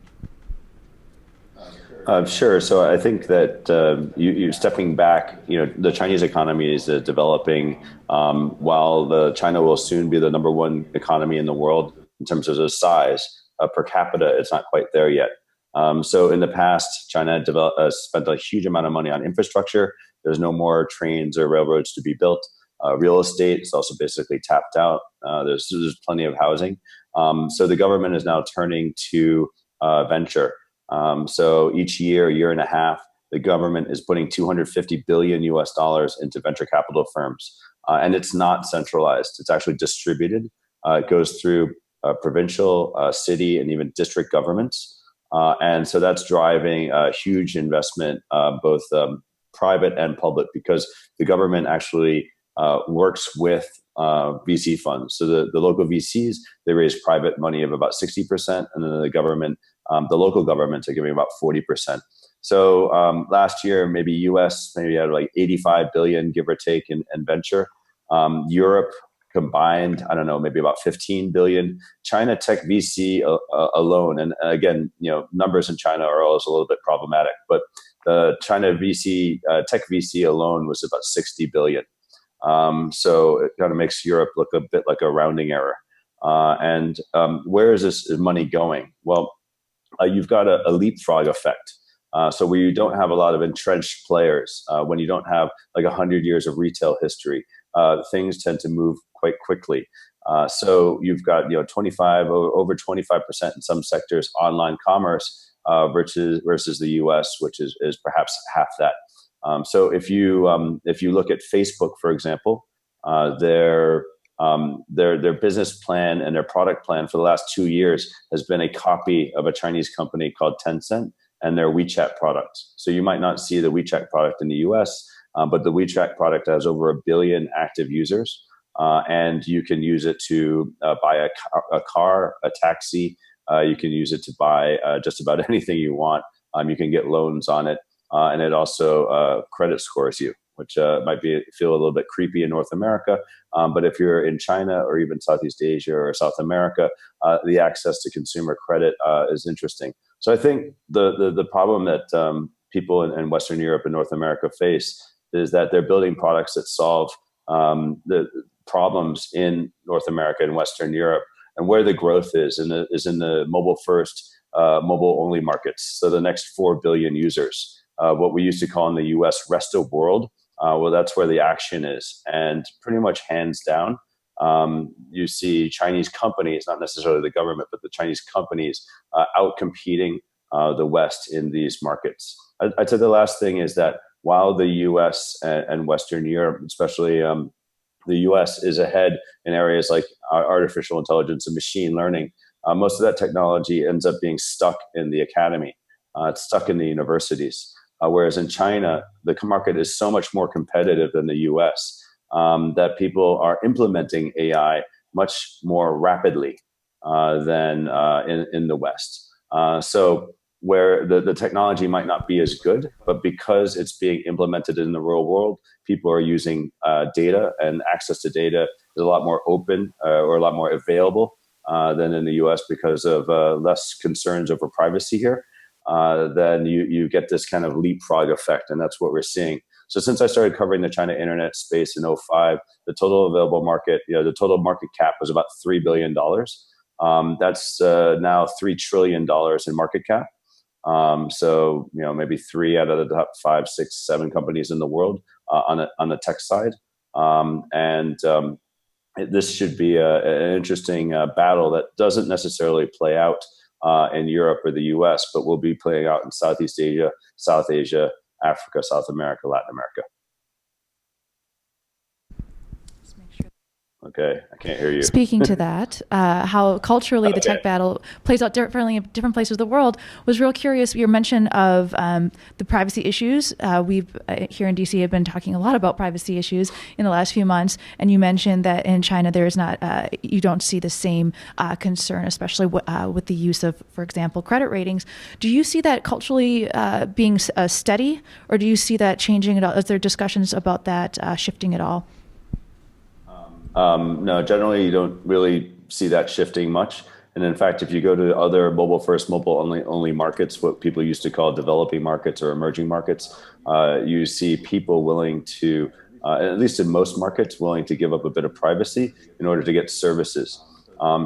Sure. So I think that you're stepping back. The Chinese economy is developing. While China will soon be the number one economy in the world in terms of the size, per capita, it's not quite there yet. So in the past, China spent a huge amount of money on infrastructure. There's no more trains or railroads to be built. Real estate is also basically tapped out. There's plenty of housing. So the government is now turning to venture. So each year and a half, the government is putting $250 billion into venture capital firms. And it's not centralized. It's actually distributed. It goes through provincial, city, and even district governments. And so that's driving a huge investment, both private and public, because the government actually works with VC funds. So the local VCs, they raise private money of about 60%, and then the local governments are giving about 40%. So last year, maybe US maybe had like 85 billion, give or take, in venture. Europe combined, I don't know, maybe about 15 billion. China tech VC alone, and again, numbers in China are always a little bit problematic, but the China VC, tech VC alone was about 60 billion. So it kind of makes Europe look a bit like a rounding error. And where is this money going? Well, you've got a leapfrog effect. So where you don't have a lot of entrenched players, when you don't have like 100 years of retail history, things tend to move quite quickly. So you've got over 25% in some sectors online commerce versus the U.S., which is perhaps half that. So if you look at Facebook, for example, their business plan and their product plan for the last 2 years has been a copy of a Chinese company called Tencent and their WeChat product. So you might not see the WeChat product in the US, but the WeChat product has over 1 billion active users. And you can use it to buy a car, a taxi. You can use it to buy just about anything you want. You can get loans on it. And it also credit scores you, which might feel a little bit creepy in North America. But if you're in China or even Southeast Asia or South America, the access to consumer credit is interesting. So I think the problem that people in Western Europe and North America face is that they're building products that solve the problems in North America and Western Europe, and where the growth is in the mobile first, mobile only markets. So the next 4 billion users, what we used to call in the US rest of world. Well, that's where the action is, and pretty much hands down, you see Chinese companies, not necessarily the government, but the Chinese companies out-competing the West in these markets. I'd say the last thing is that while the US and Western Europe, especially the US, is ahead in areas like artificial intelligence and machine learning, most of that technology ends up being stuck in the academy. It's stuck in the universities. Whereas in China, the market is so much more competitive than the US, that people are implementing AI much more rapidly than in the West. So where the technology might not be as good, but because it's being implemented in the real world, people are using data, and access to data is a lot more open or a lot more available than in the US because of less concerns over privacy here. Then you get this kind of leapfrog effect, and that's what we're seeing. So since I started covering the China internet space in 2005, the total available market, the total market cap was about $3 billion. That's now $3 trillion in market cap. So maybe 3 out of the top 5, 6, 7 companies in the world on the tech side. This should be an interesting battle that doesn't necessarily play out in Europe or the US, but will be playing out in Southeast Asia, South Asia, Africa, South America, Latin America. Okay, I can't hear you. Speaking to that, how culturally the tech battle plays out differently in different places of the world, was real curious. Your mention of the privacy issues. We've here in DC have been talking a lot about privacy issues in the last few months, and you mentioned that in China there is not, you don't see the same concern, especially with the use of, for example, credit ratings. Do you see that culturally being steady, or do you see that changing at all? Is there discussions about that shifting at all? No, generally you don't really see that shifting much. And in fact, if you go to other mobile first, mobile only markets, what people used to call developing markets or emerging markets, you see people willing to, at least in most markets, willing to give up a bit of privacy in order to get services.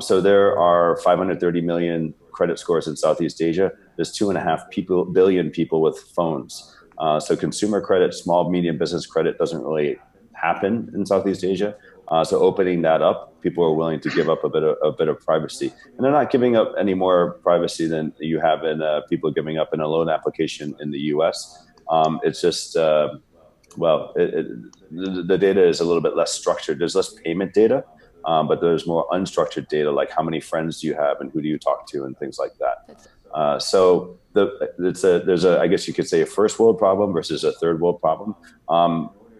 So there are 530 million credit scores in Southeast Asia. There's 2.5 billion people with phones. So consumer credit, small, medium business credit doesn't really happen in Southeast Asia. So opening that up, people are willing to give up a bit of privacy, and they're not giving up any more privacy than you have in people giving up in a loan application in the U.S. It's just the data is a little bit less structured. There's less payment data, but there's more unstructured data, like how many friends do you have and who do you talk to and things like that. So there's a I guess you could say a first world problem versus a third world problem.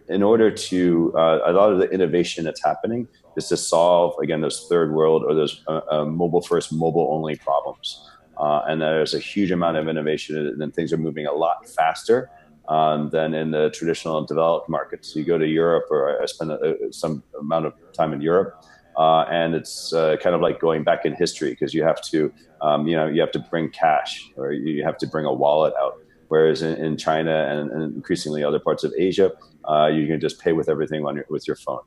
In order to, a lot of the innovation that's happening is to solve, again, those third world or those mobile first, mobile only problems. and there's a huge amount of innovation, and things are moving a lot faster than in the traditional developed markets. You go to Europe, or I spend some amount of time in Europe, and it's kind of like going back in history, because you have to, you have to bring cash, or you have to bring a wallet out. Whereas in China and increasingly other parts of Asia, you can just pay with everything with your phone.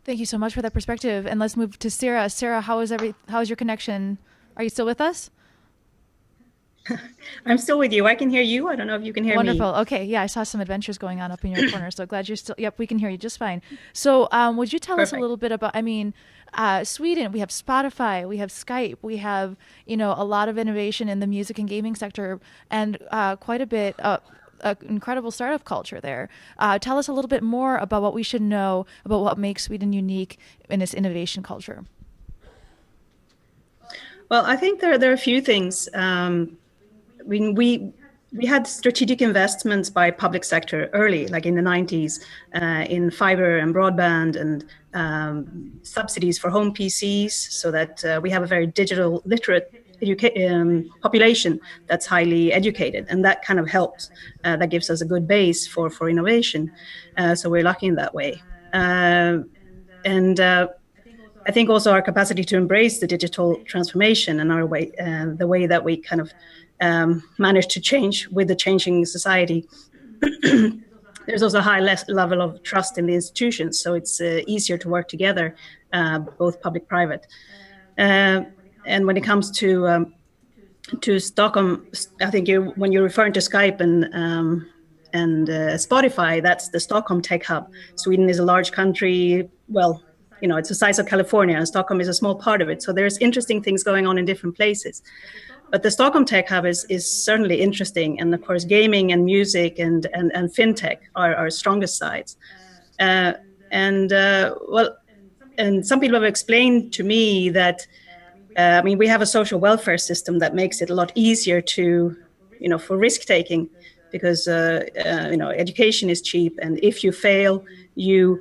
Thank you so much for that perspective. And let's move to Sarah. Sarah, how is your connection? Are you still with us? I'm still with you. I can hear you. I don't know if you can hear Wonderful. me. Wonderful. Okay. Yeah, I saw some adventures going on up in your corner. So glad you're still. Yep, we can hear you just fine. So would you tell us a little bit about, Sweden, we have Spotify, we have Skype, we have, a lot of innovation in the music and gaming sector, and quite a bit incredible startup culture there. Tell us a little bit more about what we should know about what makes Sweden unique in its innovation culture. Well, I think there are a few things. We had strategic investments by public sector early, like in the 90s, in fiber and broadband, and subsidies for home PCs, so that we have a very digital literate population that's highly educated, and that kind of helps. That gives us a good base for innovation. So we're lucky in that way. And I think also our capacity to embrace the digital transformation and the way that we kind of manage to change with the changing society. There's also a high level of trust in the institutions, so it's easier to work together, both public-private. And when it comes to Stockholm, I think when you're referring to Skype and Spotify, that's the Stockholm Tech Hub. Sweden is a large country. Well, it's the size of California, and Stockholm is a small part of it. So there's interesting things going on in different places. But the Stockholm Tech Hub is certainly interesting. And of course, gaming and music and fintech are our strongest sides. And some people have explained to me that, we have a social welfare system that makes it a lot easier to, for risk taking, because, education is cheap. And if you fail, you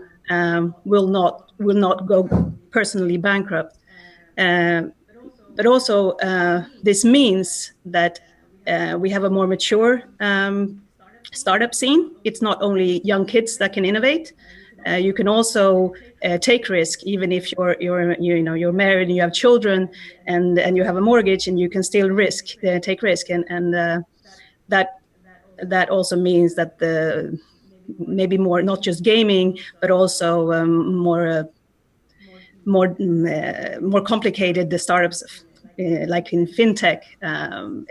will not go personally bankrupt. But also, this means that we have a more mature startup scene. It's not only young kids that can innovate. You can also take risk, even if you're married and you have children and you have a mortgage, and you can still take risk. And that also means that maybe more, not just gaming, but also more complicated, the startups, like in fintech,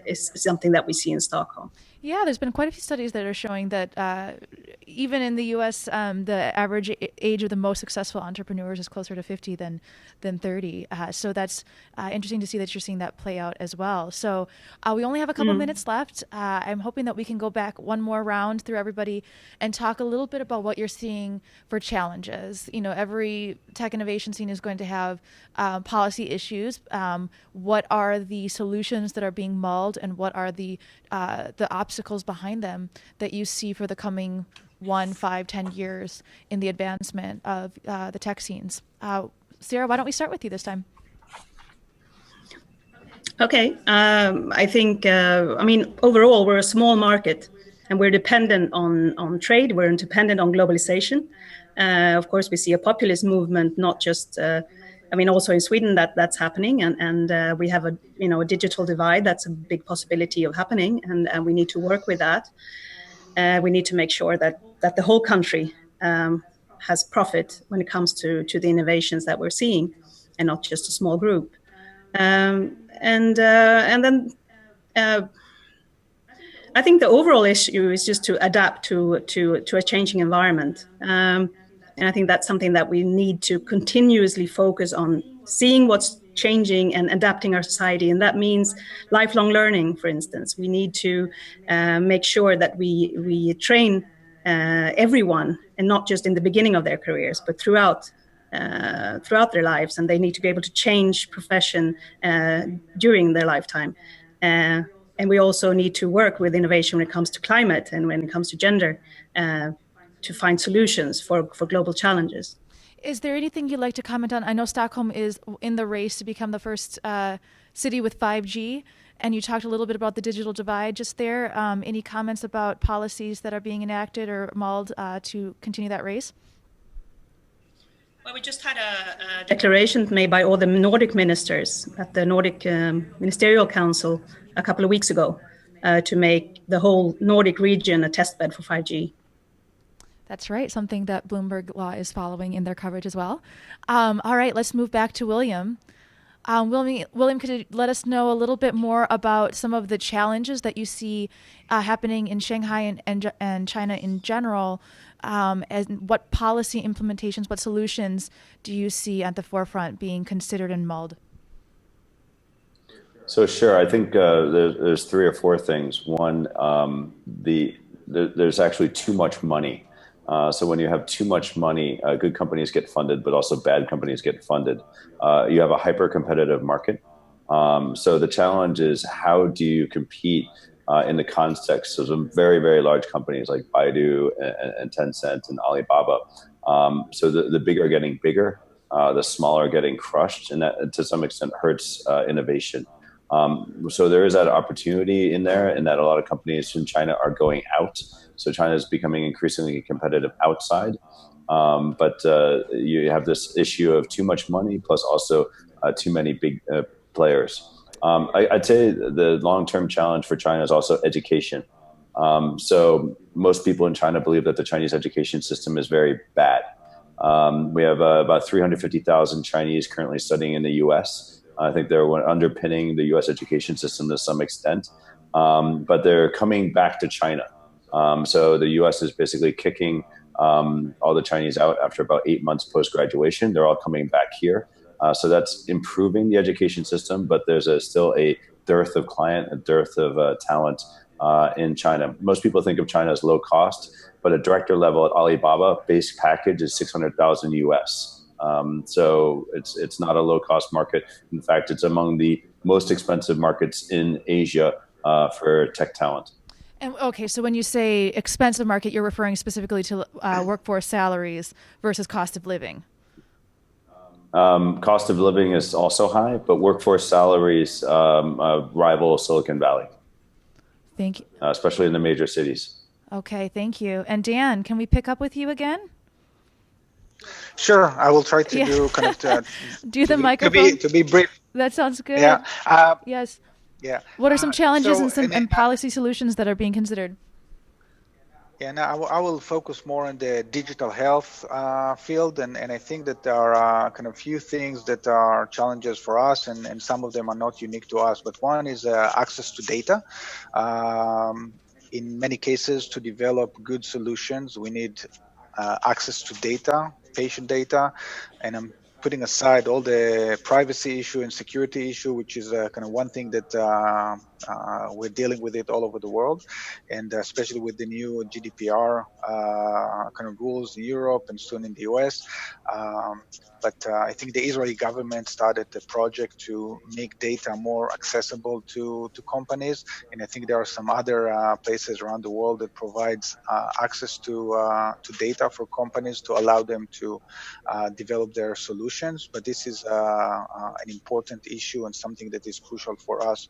is something that we see in Stockholm. Yeah, there's been quite a few studies that are showing that even in the U.S., the average age of the most successful entrepreneurs is closer to 50 than 30. So that's interesting to see that you're seeing that play out as well. So we only have a couple minutes left. I'm hoping that we can go back one more round through everybody and talk a little bit about what you're seeing for challenges. Every tech innovation scene is going to have policy issues. What are the solutions that are being mulled, and what are the obstacles behind them that you see for the coming 1, 5, 10 years in the advancement of the tech scenes? Sarah, why don't we start with you this time? Okay. I think, overall, we're a small market, and we're dependent on trade. We're dependent on globalization. Of course, we see a populist movement, not just, also in Sweden that's happening, and we have a digital divide that's a big possibility of happening, and we need to work with that. We need to make sure that the whole country has profit when it comes to the innovations that we're seeing, and not just a small group. And then I think the overall issue is just to adapt to a changing environment. And I think that's something that we need to continuously focus on, seeing what's changing and adapting our society. And that means lifelong learning, for instance. We need to make sure that we train everyone, and not just in the beginning of their careers, but throughout their lives. And they need to be able to change profession during their lifetime. And we also need to work with innovation when it comes to climate and when it comes to gender, to find solutions for global challenges. Is there anything you'd like to comment on? I know Stockholm is in the race to become the first city with 5G, and you talked a little bit about the digital divide just there. Any comments about policies that are being enacted or mulled to continue that race? Well, we just had a declaration made by all the Nordic ministers at the Nordic Ministerial Council a couple of weeks ago to make the whole Nordic region a testbed for 5G. That's right, something that Bloomberg Law is following in their coverage as well. All right, let's move back to William. William, could you let us know a little bit more about some of the challenges that you see happening in Shanghai and China in general, and what policy implementations, what solutions do you see at the forefront being considered and mulled? So sure, I think there's 3 or 4 things. One, there's actually too much money. So when you have too much money, good companies get funded, but also bad companies get funded. You have a hyper-competitive market. So the challenge is, how do you compete in the context of some very, very large companies like Baidu and Tencent and Alibaba? So the bigger are getting bigger, the smaller are getting crushed, and that to some extent hurts innovation. So there is that opportunity in there, and that a lot of companies in China are going out. So China is becoming increasingly competitive outside. But you have this issue of too much money, plus also too many big players. I'd say the long-term challenge for China is also education. So most people in China believe that the Chinese education system is very bad. We have about 350,000 Chinese currently studying in the U.S. I think they're underpinning the U.S. education system to some extent, but they're coming back to China. So the U.S. is basically kicking all the Chinese out after about 8 months post-graduation. They're all coming back here. So that's improving the education system, but there's still a dearth of client, a dearth of talent in China. Most people think of China as low cost, but at director level at Alibaba, base package is 600,000 US. So it's not a low-cost market. In fact, it's among the most expensive markets in Asia for tech talent. And okay, so when you say expensive market, you're referring specifically to workforce salaries versus cost of living. Cost of living is also high, but workforce salaries rival Silicon Valley. Thank you. Especially in the major cities. Okay, thank you. And Dan, can we pick up with you again? Sure, I will try to do kind of do the microphone to be brief. That sounds good. Yeah. Yes. Yeah. What are some challenges So, and policy solutions that are being considered? Yeah, now I will focus more on the digital health field, and I think that there are kind of few things that are challenges for us, and some of them are not unique to us. But one is access to data. In many cases, to develop good solutions, we need access to data, patient data, and I'm putting aside all the privacy issue and security issue, which is kind of one thing that we're dealing with it all over the world, and especially with the new GDPR kind of rules in Europe and soon in the US. But I think the Israeli government started a project to make data more accessible to companies, and I think there are some other places around the world that provides access to data for companies to allow them to develop their solutions. But this is an important issue and something that is crucial for us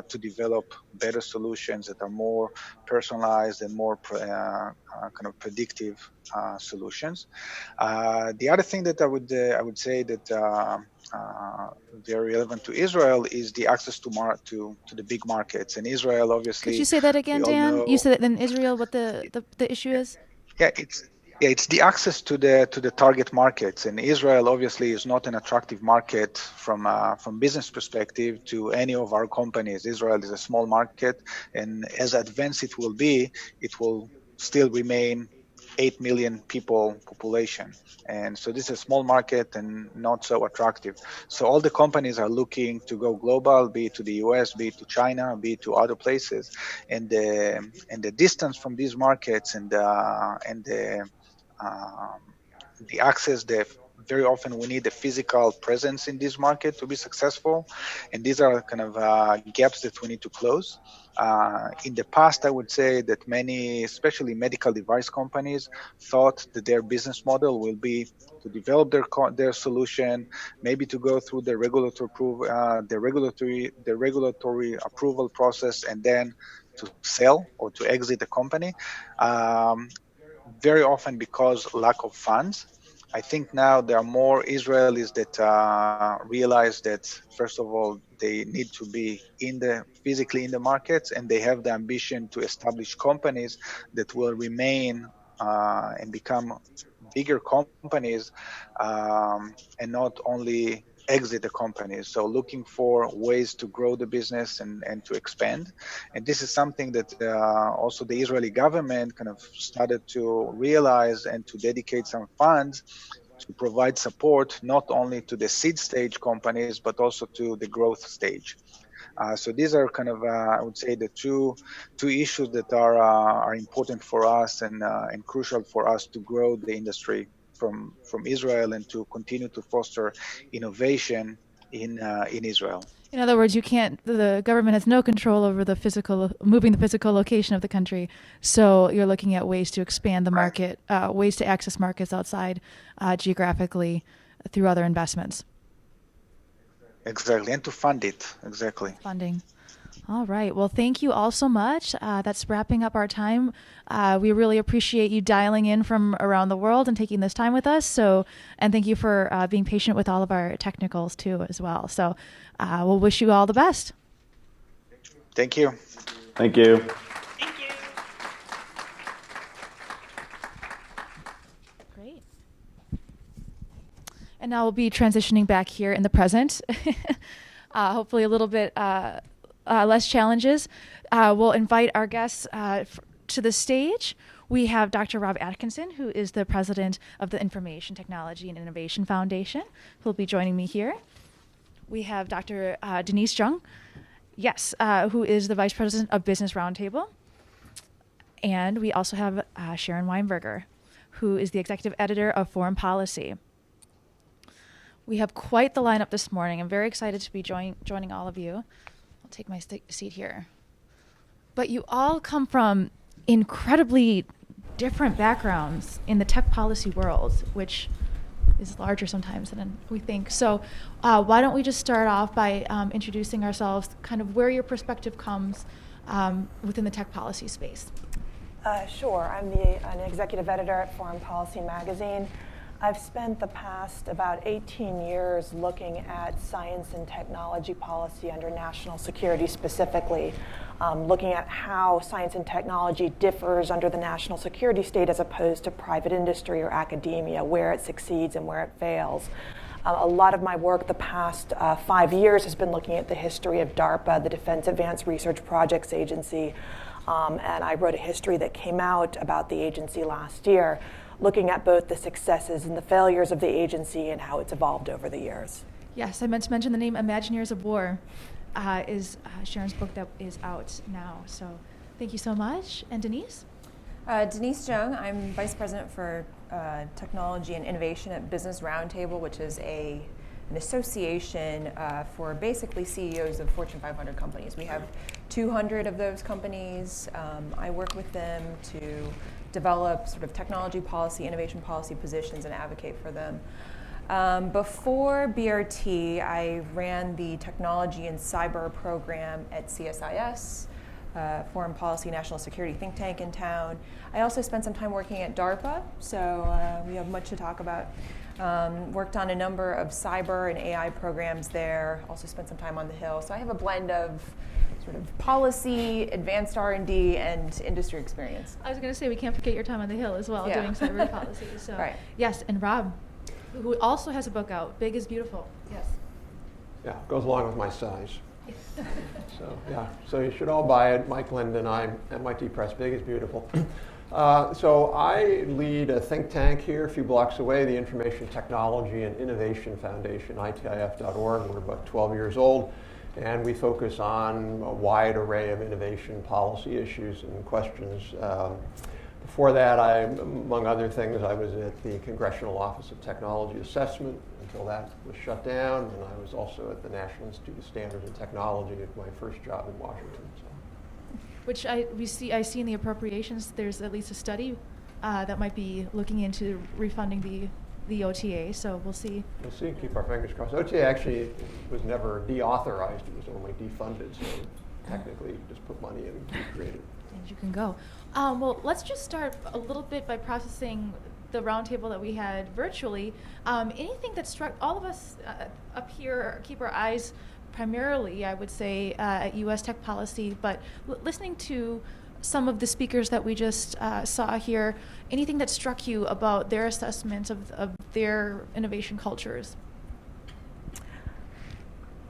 to develop better solutions that are more personalized and more kind of predictive solutions. The other thing that I would say that very relevant to Israel is the access to the big markets. And Israel, obviously. Could you say that again, Dan? You said that in Israel, what the issue is? Yeah, it's the access to the target markets, and Israel obviously is not an attractive market from business perspective to any of our companies. Israel is a small market, and as advanced it will be, it will still remain 8 million people population, and so this is a small market and not so attractive. So all the companies are looking to go global, be it to the US, be it to China, be it to other places, and the distance from these markets and the access, the very often we need a physical presence in this market to be successful, and these are kind of gaps that we need to close. In the past, I would say that many, especially medical device companies, thought that their business model will be to develop their solution, maybe to go through the regulatory approval process, and then to sell or to exit the company. Very often because lack of funds. I think now there are more Israelis that realize that, first of all, they need to be physically in the markets, and they have the ambition to establish companies that will remain and become bigger companies, and not only exit the companies. So looking for ways to grow the business and to expand. And this is something that also the Israeli government kind of started to realize and to dedicate some funds to provide support not only to the seed stage companies, but also to the growth stage. So these are kind of, I would say, the two issues that are important for us and crucial for us to grow the industry from Israel and to continue to foster innovation in Israel. In other words, the government has no control over moving the physical location of the country. So you're looking at ways to expand the market, ways to access markets outside geographically through other investments. Exactly, and to fund it, exactly. Funding. All right. Well, thank you all so much. That's wrapping up our time. We really appreciate you dialing in from around the world and taking this time with us. And thank you for being patient with all of our technicals too as well. So we'll wish you all the best. Thank you. Thank you. Great. And now we'll be transitioning back here in the present. Hopefully a little bit less challenges. We'll invite our guests to the stage. We have Dr. Rob Atkinson, who is the president of the Information Technology and Innovation Foundation, who'll be joining me here. We have Dr. Denise Jung, who is the vice president of Business Roundtable. And we also have Sharon Weinberger, who is the executive editor of Foreign Policy. We have quite the lineup this morning. I'm very excited to be joining all of you. I'll take my seat here. But you all come from incredibly different backgrounds in the tech policy world, which is larger sometimes than we think. So why don't we just start off by introducing ourselves, kind of where your perspective comes within the tech policy space. Sure. I'm an executive editor at Foreign Policy magazine. I've spent the past about 18 years looking at science and technology policy under national security specifically, looking at how science and technology differs under the national security state as opposed to private industry or academia, where it succeeds and where it fails. A lot of my work the past 5 years has been looking at the history of DARPA, the Defense Advanced Research Projects Agency, and I wrote a history that came out about the agency last year, looking at both the successes and the failures of the agency and how it's evolved over the years. Yes, I meant to mention the name Imagineers of War is Sharon's book that is out now. So thank you so much. And Denise? Denise Jung. I'm Vice President for Technology and Innovation at Business Roundtable, which is an association for basically CEOs of Fortune 500 companies. We have 200 of those companies. I work with them to develop sort of technology policy, innovation policy positions and advocate for them. Before BRT, I ran the technology and cyber program at CSIS, Foreign Policy National Security think tank in town. I also spent some time working at DARPA, so we have much to talk about. Worked on a number of cyber and AI programs there, also spent some time on the Hill. So I have a blend of sort of policy, advanced R&D, and industry experience. I was going to say, we can't forget your time on the Hill as well, doing cyber policy. So. Right. Yes, and Rob, who also has a book out, Big is Beautiful. Yes. Yeah, goes along with my size. So you should all buy it. Mike Linden, I'm MIT Press, Big is Beautiful. So I lead a think tank here a few blocks away, the Information Technology and Innovation Foundation, ITIF.org. We're about 12 years old, and we focus on a wide array of innovation policy issues and questions. The Before that, among other things, I was at the Congressional Office of Technology Assessment until that was shut down, and I was also at the National Institute of Standards and Technology at my first job in Washington. So. Which I see in the appropriations, there's at least a study that might be looking into refunding the OTA, so we'll see. We'll see, keep our fingers crossed. OTA actually was never deauthorized, it was only defunded, so technically you just put money in and keep creating. And you can go. Well, let's just start a little bit by processing the roundtable that we had virtually. Anything that struck all of us up here, keep our eyes primarily, I would say, at U.S. tech policy, but listening to some of the speakers that we just saw here, anything that struck you about their assessments of their innovation cultures?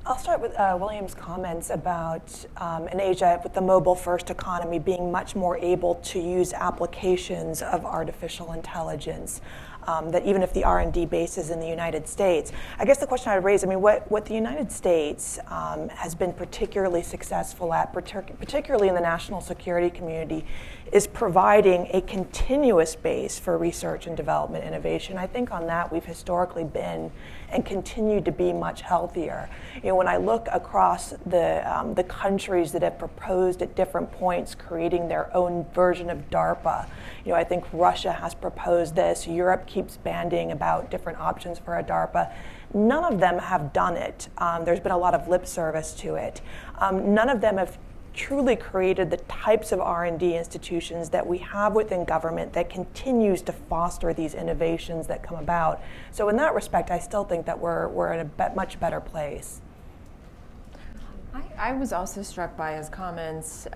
I'll start with William's comments about in Asia, with the mobile-first economy, being much more able to use applications of artificial intelligence. That even if the R&D base is in the United States. I guess the question I'd raise, I mean, what the United States has been particularly successful at, particularly in the national security community, is providing a continuous base for research and development innovation. I think on that we've historically been and continue to be much healthier. You know, when I look across the countries that have proposed at different points creating their own version of DARPA, you know, I think Russia has proposed this. Europe keeps banding about different options for a DARPA. None of them have done it. There's been a lot of lip service to it. None of them have truly created the types of R&D institutions that we have within government that continues to foster these innovations that come about. So in that respect, I still think that we're in a much better place. I was also struck by his comments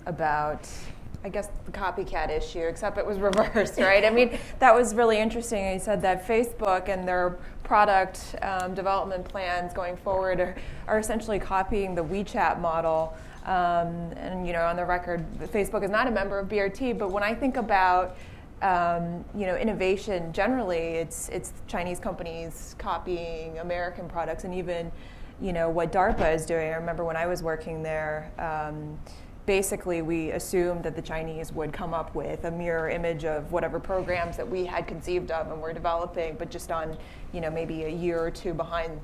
about, I guess, the copycat issue, except it was reversed, right? I mean, that was really interesting. He said that Facebook and their product development plans going forward are essentially copying the WeChat model. And you know, on the record, Facebook is not a member of BRT. But when I think about you know, innovation generally, it's Chinese companies copying American products, and even you know what DARPA is doing. I remember when I was working there. Basically, we assumed that the Chinese would come up with a mirror image of whatever programs that we had conceived of and were developing, but just on, you know, maybe a year or two behind,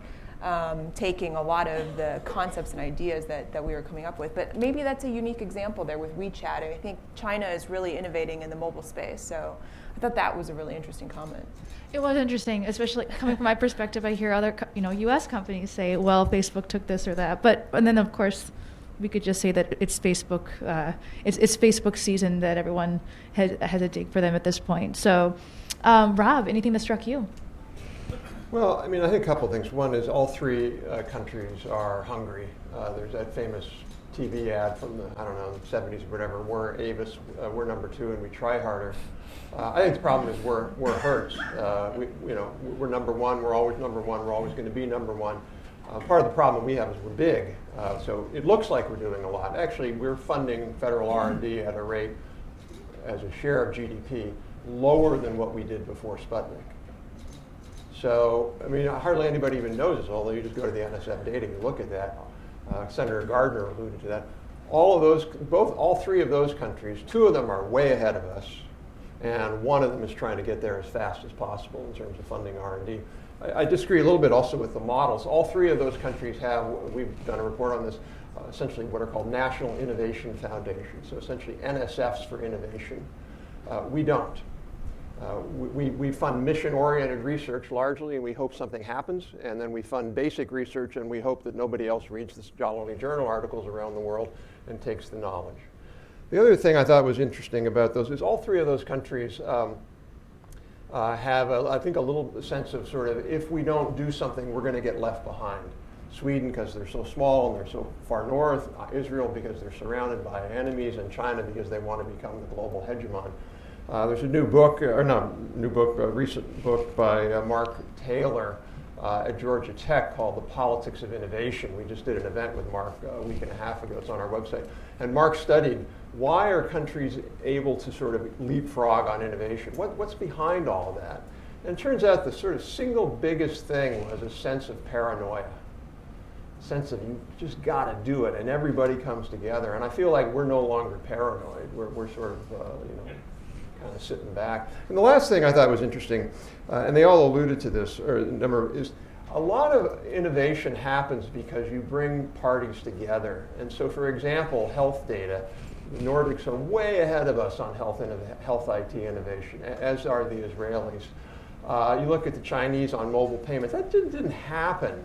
taking a lot of the concepts and ideas that we were coming up with. But maybe that's a unique example there with WeChat. I think China is really innovating in the mobile space. So I thought that was a really interesting comment. It was interesting, especially coming from my perspective. I hear other, U.S. companies say, "Well, Facebook took this or that," and then of course, we could just say that it's Facebook. It's Facebook season that everyone has a dig for them at this point. So, Rob, anything that struck you? Well, I mean, I think a couple of things. One is all three countries are hungry. There's that famous TV ad from the 70s or whatever. We're Avis, we're number 2, and we try harder. I think the problem is where it hurts. We're number 1. We're always number 1. We're always going to be number 1. Part of the problem we have is we're big, so it looks like we're doing a lot. Actually, we're funding federal R&D at a rate, as a share of GDP, lower than what we did before Sputnik. So, I mean, hardly anybody even knows this, although you just go to the NSF data and you look at that. Senator Gardner alluded to that. All three of those countries, 2 of them are way ahead of us, and 1 of them is trying to get there as fast as possible in terms of funding R&D. I disagree a little bit also with the models. All 3 of those countries have, we've done a report on this, essentially what are called National Innovation Foundations, so essentially NSFs for innovation. We don't. We fund mission-oriented research largely, and we hope something happens, and then we fund basic research, and we hope that nobody else reads the scholarly journal articles around the world and takes the knowledge. The other thing I thought was interesting about those is all 3 of those countries have, I think, a little sense of sort of, if we don't do something, we're going to get left behind. Sweden, because they're so small and they're so far north. Israel, because they're surrounded by enemies. And China, because they want to become the global hegemon. There's a recent book by Mark Taylor at Georgia Tech called The Politics of Innovation. We just did an event with Mark a week and a half ago. It's on our website. And Mark studied why are countries able to sort of leapfrog on innovation? What's behind all of that? And it turns out the sort of single biggest thing was a sense of paranoia. A sense of you just got to do it, and everybody comes together. And I feel like we're no longer paranoid. We're sort of, kind of sitting back. And the last thing I thought was interesting, and they all alluded to this, or a number, is a lot of innovation happens because you bring parties together. And so, for example, health data, the Nordics are way ahead of us on health IT innovation, as are the Israelis. You look at the Chinese on mobile payments, that didn't happen.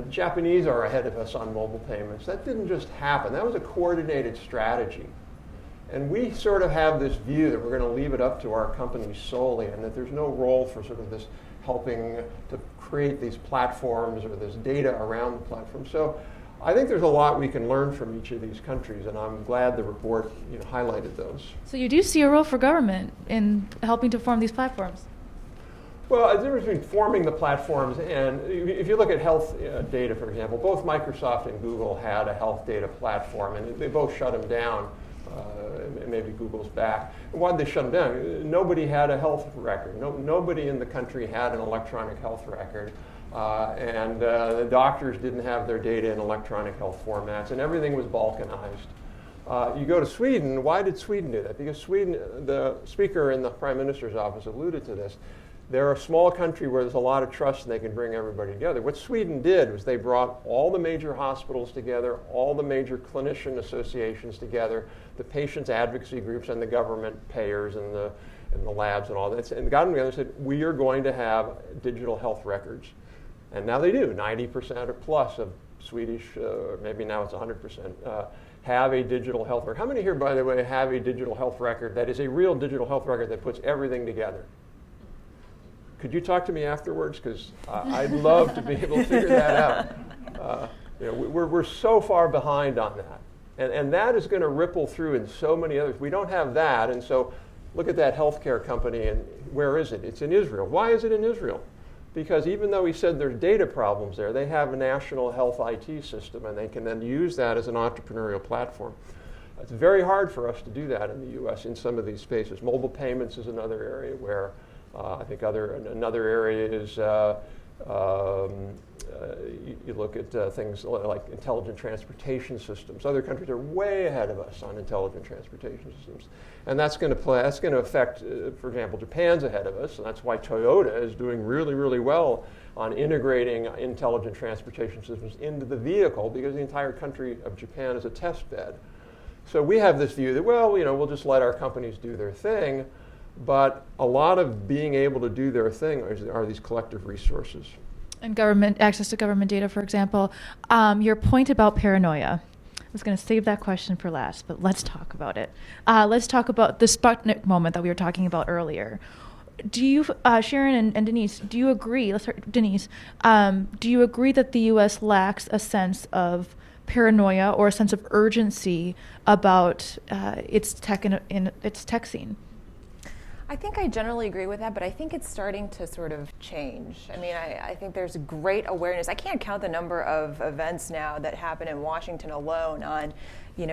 Japanese are ahead of us on mobile payments. That didn't just happen. That was a coordinated strategy. And we sort of have this view that we're going to leave it up to our companies solely, and that there's no role for sort of this helping to create these platforms or this data around the platform. So I think there's a lot we can learn from each of these countries, and I'm glad the report highlighted those. So you do see a role for government in helping to form these platforms? Well, the difference between forming the platforms and if you look at health data, for example, both Microsoft and Google had a health data platform, and they both shut them down. Maybe Google's back. Why did they shut them down? Nobody had a health record. Nobody in the country had an electronic health record. And the doctors didn't have their data in electronic health formats, and everything was balkanized. You go to Sweden. Why did Sweden do that? Because Sweden, the speaker in the Prime Minister's office alluded to this. They're a small country where there's a lot of trust and they can bring everybody together. What Sweden did was they brought all the major hospitals together, all the major clinician associations together, the patients' advocacy groups and the government payers and the labs and all that, and got them together and said, we are going to have digital health records. And now they do. 90% or plus of Swedish, maybe now it's 100%, have a digital health record. How many here, by the way, have a digital health record that is a real digital health record that puts everything together? Could you talk to me afterwards? Because I'd love to be able to figure that out. We're so far behind on that. And that is going to ripple through in so many others. We don't have that. And so look at that healthcare company, and where is it? It's in Israel. Why is it in Israel? Because even though he said there's data problems there, they have a national health IT system, and they can then use that as an entrepreneurial platform. It's very hard for us to do that in the US in some of these spaces. Mobile payments is another area where I think another area is you look at things like intelligent transportation systems. Other countries are way ahead of us on intelligent transportation systems, and that's going to affect, for example, Japan's ahead of us, and that's why Toyota is doing really, really well on integrating intelligent transportation systems into the vehicle, because the entire country of Japan is a test bed. So we have this view that, well, we'll just let our companies do their thing. But a lot of being able to do their thing are these collective resources. And government access to government data, for example. Your point about paranoia. I was going to save that question for last, but let's talk about it. Let's talk about the Sputnik moment that we were talking about earlier. Do you, Sharon and Denise, do you agree? Let's start, Denise. Do you agree that the U.S. lacks a sense of paranoia or a sense of urgency about its tech in its tech scene? I think I generally agree with that, but I think it's starting to sort of change. I mean, I think there's great awareness. I can't count the number of events now that happen in Washington alone on,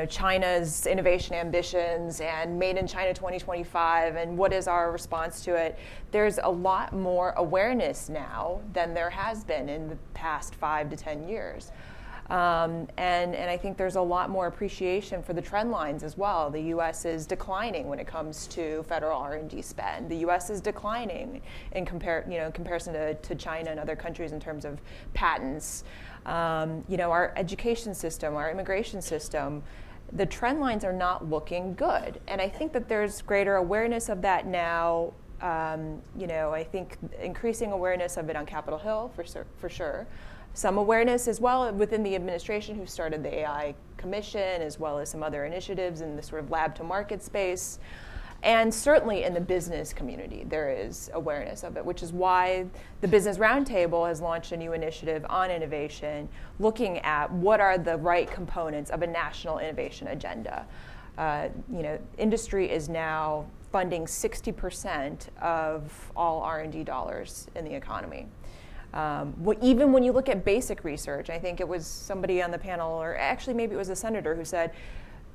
China's innovation ambitions and Made in China 2025 and what is our response to it. There's a lot more awareness now than there has been in the past 5 to 10 years. And I think there's a lot more appreciation for the trend lines as well. The U.S. is declining when it comes to federal R&D spend. The U.S. is declining in comparison to China and other countries in terms of patents. Our education system, our immigration system, the trend lines are not looking good. And I think that there's greater awareness of that now. I think increasing awareness of it on Capitol Hill for sure. Some awareness as well within the administration who started the AI Commission, as well as some other initiatives in the sort of lab to market space. And certainly in the business community, there is awareness of it, which is why the Business Roundtable has launched a new initiative on innovation, looking at what are the right components of a national innovation agenda. Industry is now funding 60% of all R&D dollars in the economy. Even when you look at basic research, I think it was somebody on the panel, or actually maybe it was a senator who said,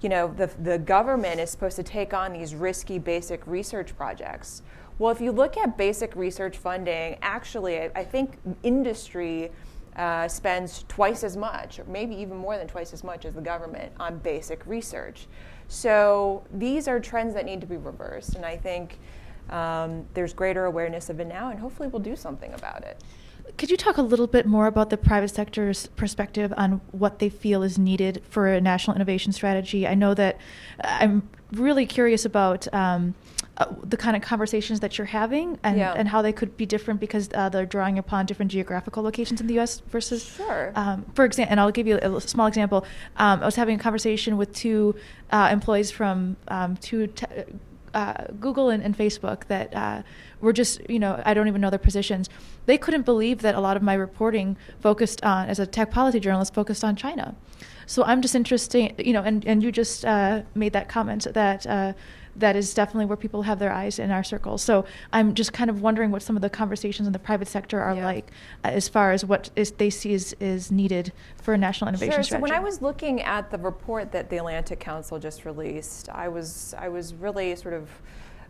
the government is supposed to take on these risky basic research projects. Well, if you look at basic research funding, actually, I think industry spends twice as much, or maybe even more than twice as much as the government on basic research. So these are trends that need to be reversed, and I think there's greater awareness of it now, and hopefully we'll do something about it. Could you talk a little bit more about the private sector's perspective on what they feel is needed for a national innovation strategy? I know that I'm really curious about the kind of conversations that you're having and how they could be different because they're drawing upon different geographical locations in the U.S. versus, Sure. For example, and I'll give you a small example. I was having a conversation with two employees from Google and Facebook that were just, I don't even know their positions. They couldn't believe that a lot of my reporting focused on, as a tech policy journalist, focused on China. So I'm just interested, and you just made that comment that that is definitely where people have their eyes in our circles. So I'm just kind of wondering what some of the conversations in the private sector are like as far as what they see is needed for a national innovation strategy. So when I was looking at the report that the Atlantic Council just released, I was really sort of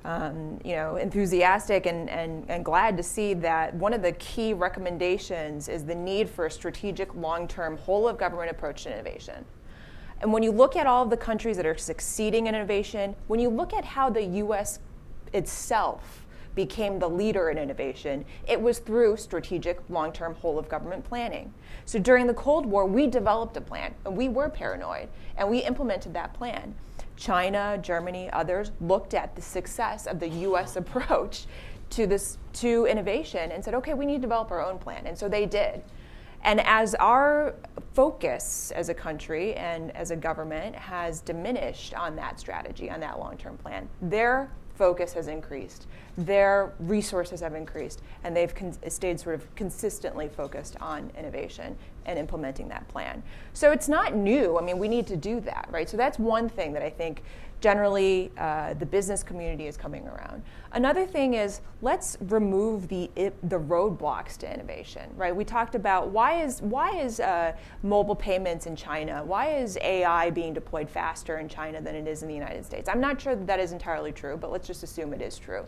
enthusiastic and glad to see that one of the key recommendations is the need for a strategic long-term whole-of-government approach to innovation. And when you look at all of the countries that are succeeding in innovation, when you look at how the U.S. itself became the leader in innovation, it was through strategic long-term whole-of-government planning. So during the Cold War, we developed a plan, and we were paranoid, and we implemented that plan. China, Germany, others looked at the success of the U.S. approach to innovation and said, okay, we need to develop our own plan, and so they did. And as our focus as a country and as a government has diminished on that strategy, on that long-term plan, their focus has increased, their resources have increased, and they've stayed sort of consistently focused on innovation and implementing that plan. So it's not new. I mean, we need to do that, right? So that's one thing that I think generally the business community is coming around. Another thing is let's remove the roadblocks to innovation, right? We talked about why is mobile payments in China, why is AI being deployed faster in China than it is in the United States? I'm not sure that is entirely true, but let's just assume it is true.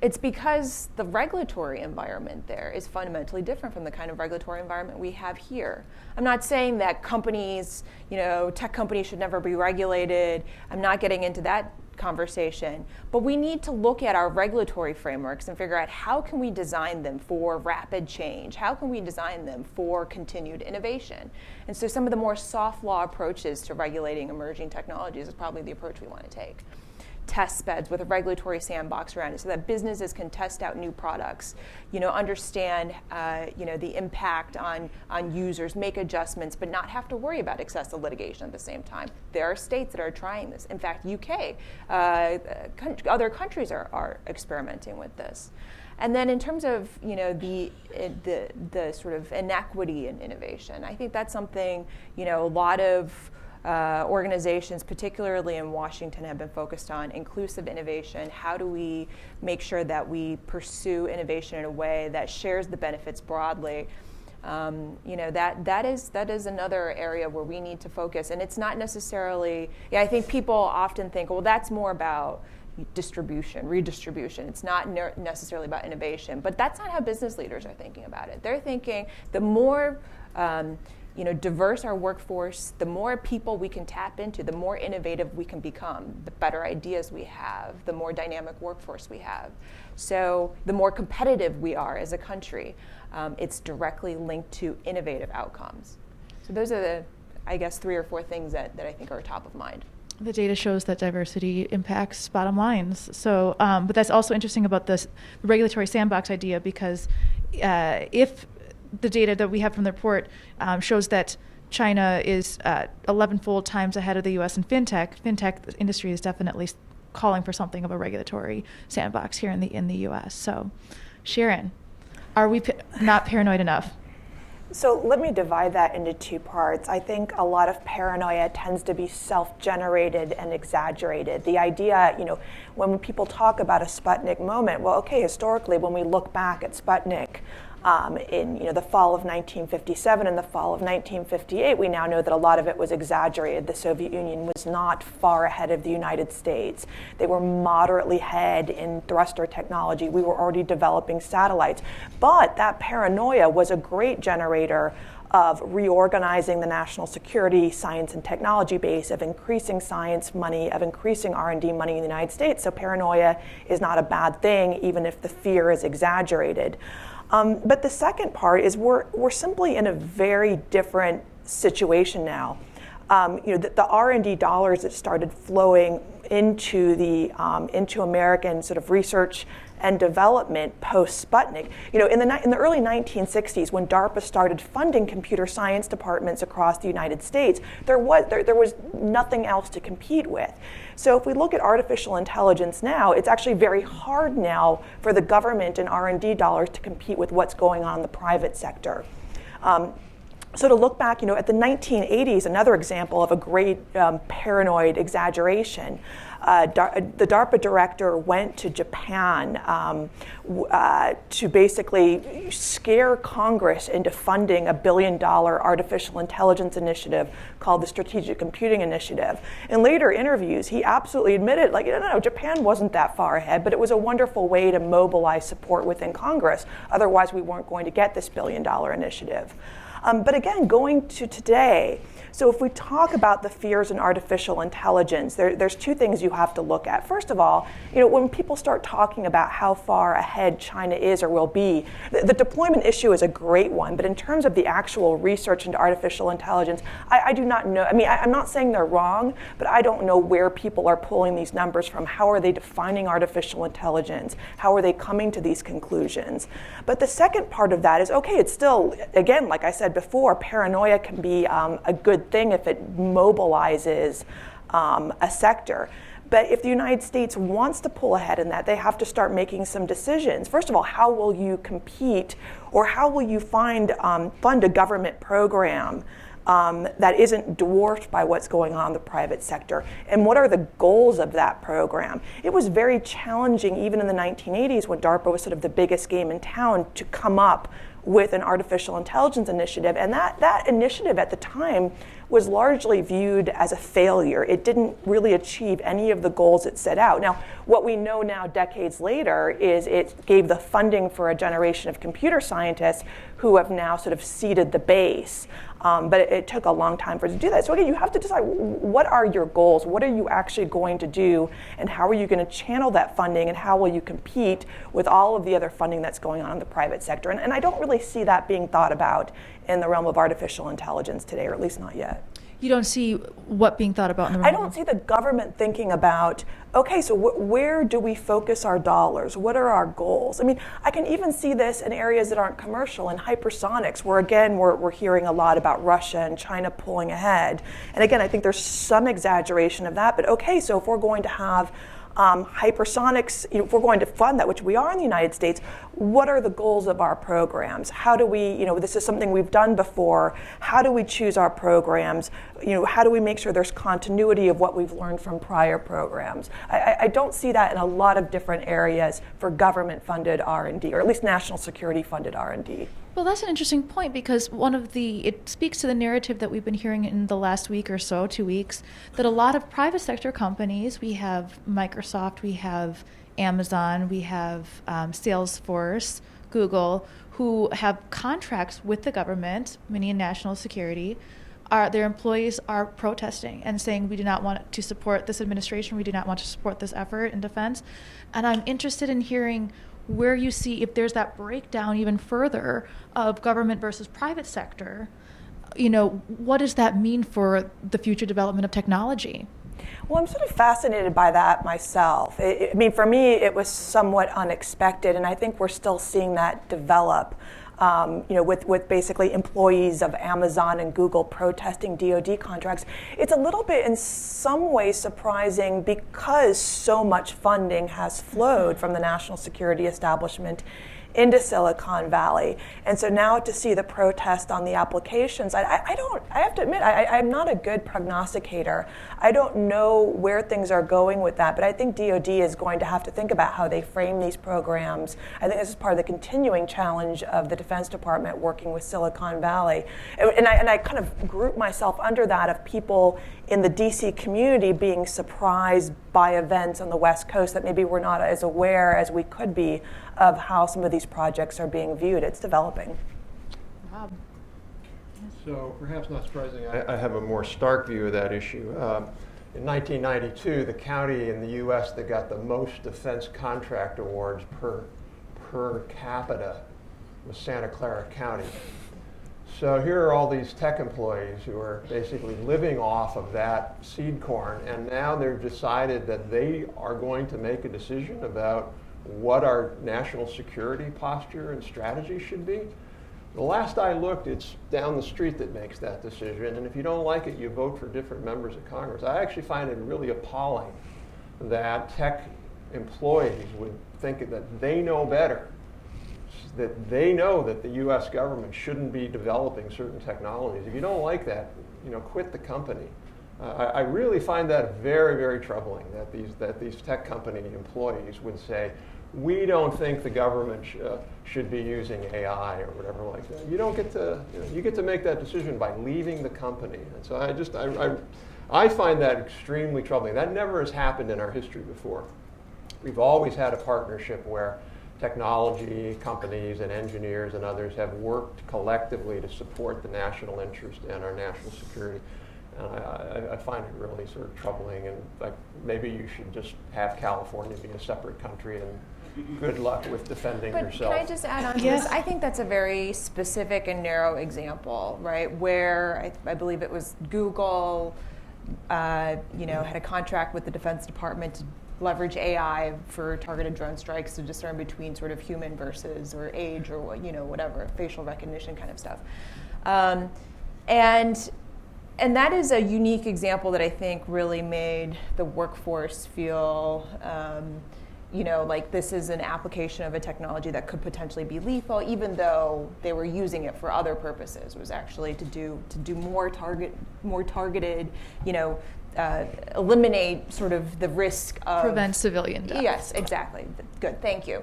It's because the regulatory environment there is fundamentally different from the kind of regulatory environment we have here. I'm not saying that companies, tech companies should never be regulated. I'm not getting into that conversation. But we need to look at our regulatory frameworks and figure out how can we design them for rapid change? How can we design them for continued innovation? And so some of the more soft law approaches to regulating emerging technologies is probably the approach we want to take. Test beds with a regulatory sandbox around it so that businesses can test out new products, understand the impact on users, make adjustments, but not have to worry about excessive litigation at the same time. There are states that are trying this. In fact, UK, other countries are experimenting with this. And then in terms of the sort of inequity in innovation, I think that's something a lot of organizations, particularly in Washington, have been focused on inclusive innovation. How do we make sure that we pursue innovation in a way that shares the benefits broadly? That is another area where we need to focus. And it's not necessarily, I think people often think, well, that's more about redistribution. It's not necessarily about innovation. But that's not how business leaders are thinking about it. They're thinking the more diverse our workforce, the more people we can tap into, the more innovative we can become, the better ideas we have, the more dynamic workforce we have. So the more competitive we are as a country, it's directly linked to innovative outcomes. So those are the, 3 or 4 things that I think are top of mind. The data shows that diversity impacts bottom lines. So, but that's also interesting about this regulatory sandbox idea because if the data that we have from the report shows that China is 11-fold times ahead of the U.S. in fintech. Fintech industry is definitely calling for something of a regulatory sandbox here in the U.S. So, Sharon, are we not paranoid enough? So let me divide that into 2 parts. I think a lot of paranoia tends to be self-generated and exaggerated. The idea, when people talk about a Sputnik moment, well, okay, historically, when we look back at Sputnik, in the fall of 1957 and the fall of 1958, we now know that a lot of it was exaggerated. The Soviet Union was not far ahead of the United States. They were moderately ahead in thruster technology. We were already developing satellites. But that paranoia was a great generator of reorganizing the national security, science, and technology base, of increasing science money, of increasing R&D money in the United States. So paranoia is not a bad thing, even if the fear is exaggerated. But the second part is we're simply in a very different situation now. The R&D dollars that started flowing into into American sort of research and development post Sputnik. In the early 1960s, when DARPA started funding computer science departments across the United States, there was nothing else to compete with. So if we look at artificial intelligence now, it's actually very hard now for the government and R&D dollars to compete with what's going on in the private sector. So to look back, at the 1980s, another example of a great paranoid exaggeration. The DARPA director went to Japan to basically scare Congress into funding a $1 billion artificial intelligence initiative called the Strategic Computing Initiative. In later interviews, he absolutely admitted, no, Japan wasn't that far ahead, but it was a wonderful way to mobilize support within Congress. Otherwise, we weren't going to get this $1 billion initiative. But again, going to today, so if we talk about the fears in artificial intelligence, there's two things you have to look at. First of all, when people start talking about how far ahead China is or will be, the deployment issue is a great one, but in terms of the actual research into artificial intelligence, I do not know. I'm not saying they're wrong, but I don't know where people are pulling these numbers from. How are they defining artificial intelligence? How are they coming to these conclusions? But the second part of that is, okay, it's still, again, like I said before, paranoia can be a good thing if it mobilizes a sector. But if the United States wants to pull ahead in that, they have to start making some decisions. First of all, how will you compete, or how will you fund a government program that isn't dwarfed by what's going on in the private sector? And what are the goals of that program? It was very challenging, even in the 1980s, when DARPA was sort of the biggest game in town, to come up with an artificial intelligence initiative. And that initiative at the time was largely viewed as a failure. It didn't really achieve any of the goals it set out. Now, what we know now, decades later, is it gave the funding for a generation of computer scientists who have now sort of seeded the base. But it took a long time for it to do that. So again, you have to decide, what are your goals? What are you actually going to do? And how are you going to channel that funding? And how will you compete with all of the other funding that's going on in the private sector? And I don't really see that being thought about in the realm of artificial intelligence today, or at least not yet. You don't see what being thought about in the realm? I don't see the government thinking about, okay, so where do we focus our dollars? What are our goals? I can even see this in areas that aren't commercial, in hypersonics, where again, we're hearing a lot about Russia and China pulling ahead. And again, I think there's some exaggeration of that, but okay, so if we're going to have hypersonics, if we're going to fund that, which we are in the United States, what are the goals of our programs? How do we, this is something we've done before, how do we choose our programs? How do we make sure there's continuity of what we've learned from prior programs? I don't see that in a lot of different areas for government-funded R&D, or at least national security-funded R&D. Well, that's an interesting point, because it speaks to the narrative that we've been hearing in the last week or so, 2 weeks, that a lot of private sector companies, we have Microsoft, we have Amazon, we have Salesforce, Google, who have contracts with the government, many in national security. Their employees are protesting and saying, we do not want to support this administration, we do not want to support this effort in defense. And I'm interested in hearing where you see, if there's that breakdown even further of government versus private sector, what does that mean for the future development of technology? Well, I'm sort of fascinated by that myself. For me, it was somewhat unexpected, and I think we're still seeing that develop. With basically employees of Amazon and Google protesting DoD contracts. It's a little bit in some ways surprising, because so much funding has flowed from the national security establishment into Silicon Valley. And so now to see the protest on the applications, I have to admit, I'm not a good prognosticator. I don't know where things are going with that, but I think DoD is going to have to think about how they frame these programs. I think this is part of the continuing challenge of the Defense Department working with Silicon Valley. And I kind of group myself under that of people in the DC community being surprised by events on the West Coast that maybe we're not as aware as we could be of how some of these projects are being viewed. It's developing. Rob. So perhaps not surprising, I have a more stark view of that issue. In 1992, the county in the U.S. that got the most defense contract awards per capita was Santa Clara County. So here are all these tech employees who are basically living off of that seed corn, and now they've decided that they are going to make a decision about what our national security posture and strategy should be. The last I looked, it's down the street that makes that decision, and if you don't like it, you vote for different members of Congress. I actually find it really appalling that tech employees would think that they know better, that they know that the U.S. government shouldn't be developing certain technologies. If you don't like that, quit the company. I really find that very, very troubling that these tech company employees would say, we don't think the government should be using AI or whatever like that. You don't get to, you get to make that decision by leaving the company. And so I find that extremely troubling. That never has happened in our history before. We've always had a partnership where technology companies and engineers and others have worked collectively to support the national interest and our national security. I find it really sort of troubling, and maybe you should just have California be a separate country, and good luck with defending yourself. Can I just add on to this? I think that's a very specific and narrow example, right? Where I believe it was Google, had a contract with the Defense Department to leverage AI for targeted drone strikes to discern between sort of human versus or age or whatever, facial recognition kind of stuff, and that is a unique example that I think really made the workforce feel, like this is an application of a technology that could potentially be lethal, even though they were using it for other purposes. It was actually to do more targeted, eliminate sort of the risk of prevent civilian death. Yes, exactly. Good, thank you.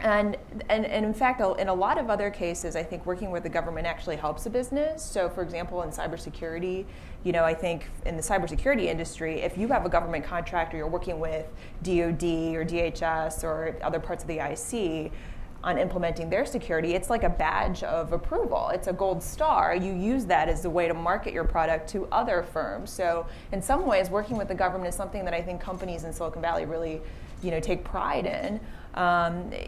And in fact, in a lot of other cases, I think working with the government actually helps a business. So, for example, in cybersecurity, I think in the cybersecurity industry, if you have a government contract or you're working with DoD or DHS or other parts of the IC on implementing their security, it's like a badge of approval. It's a gold star. You use that as a way to market your product to other firms. So, in some ways, working with the government is something that I think companies in Silicon Valley really, take pride in.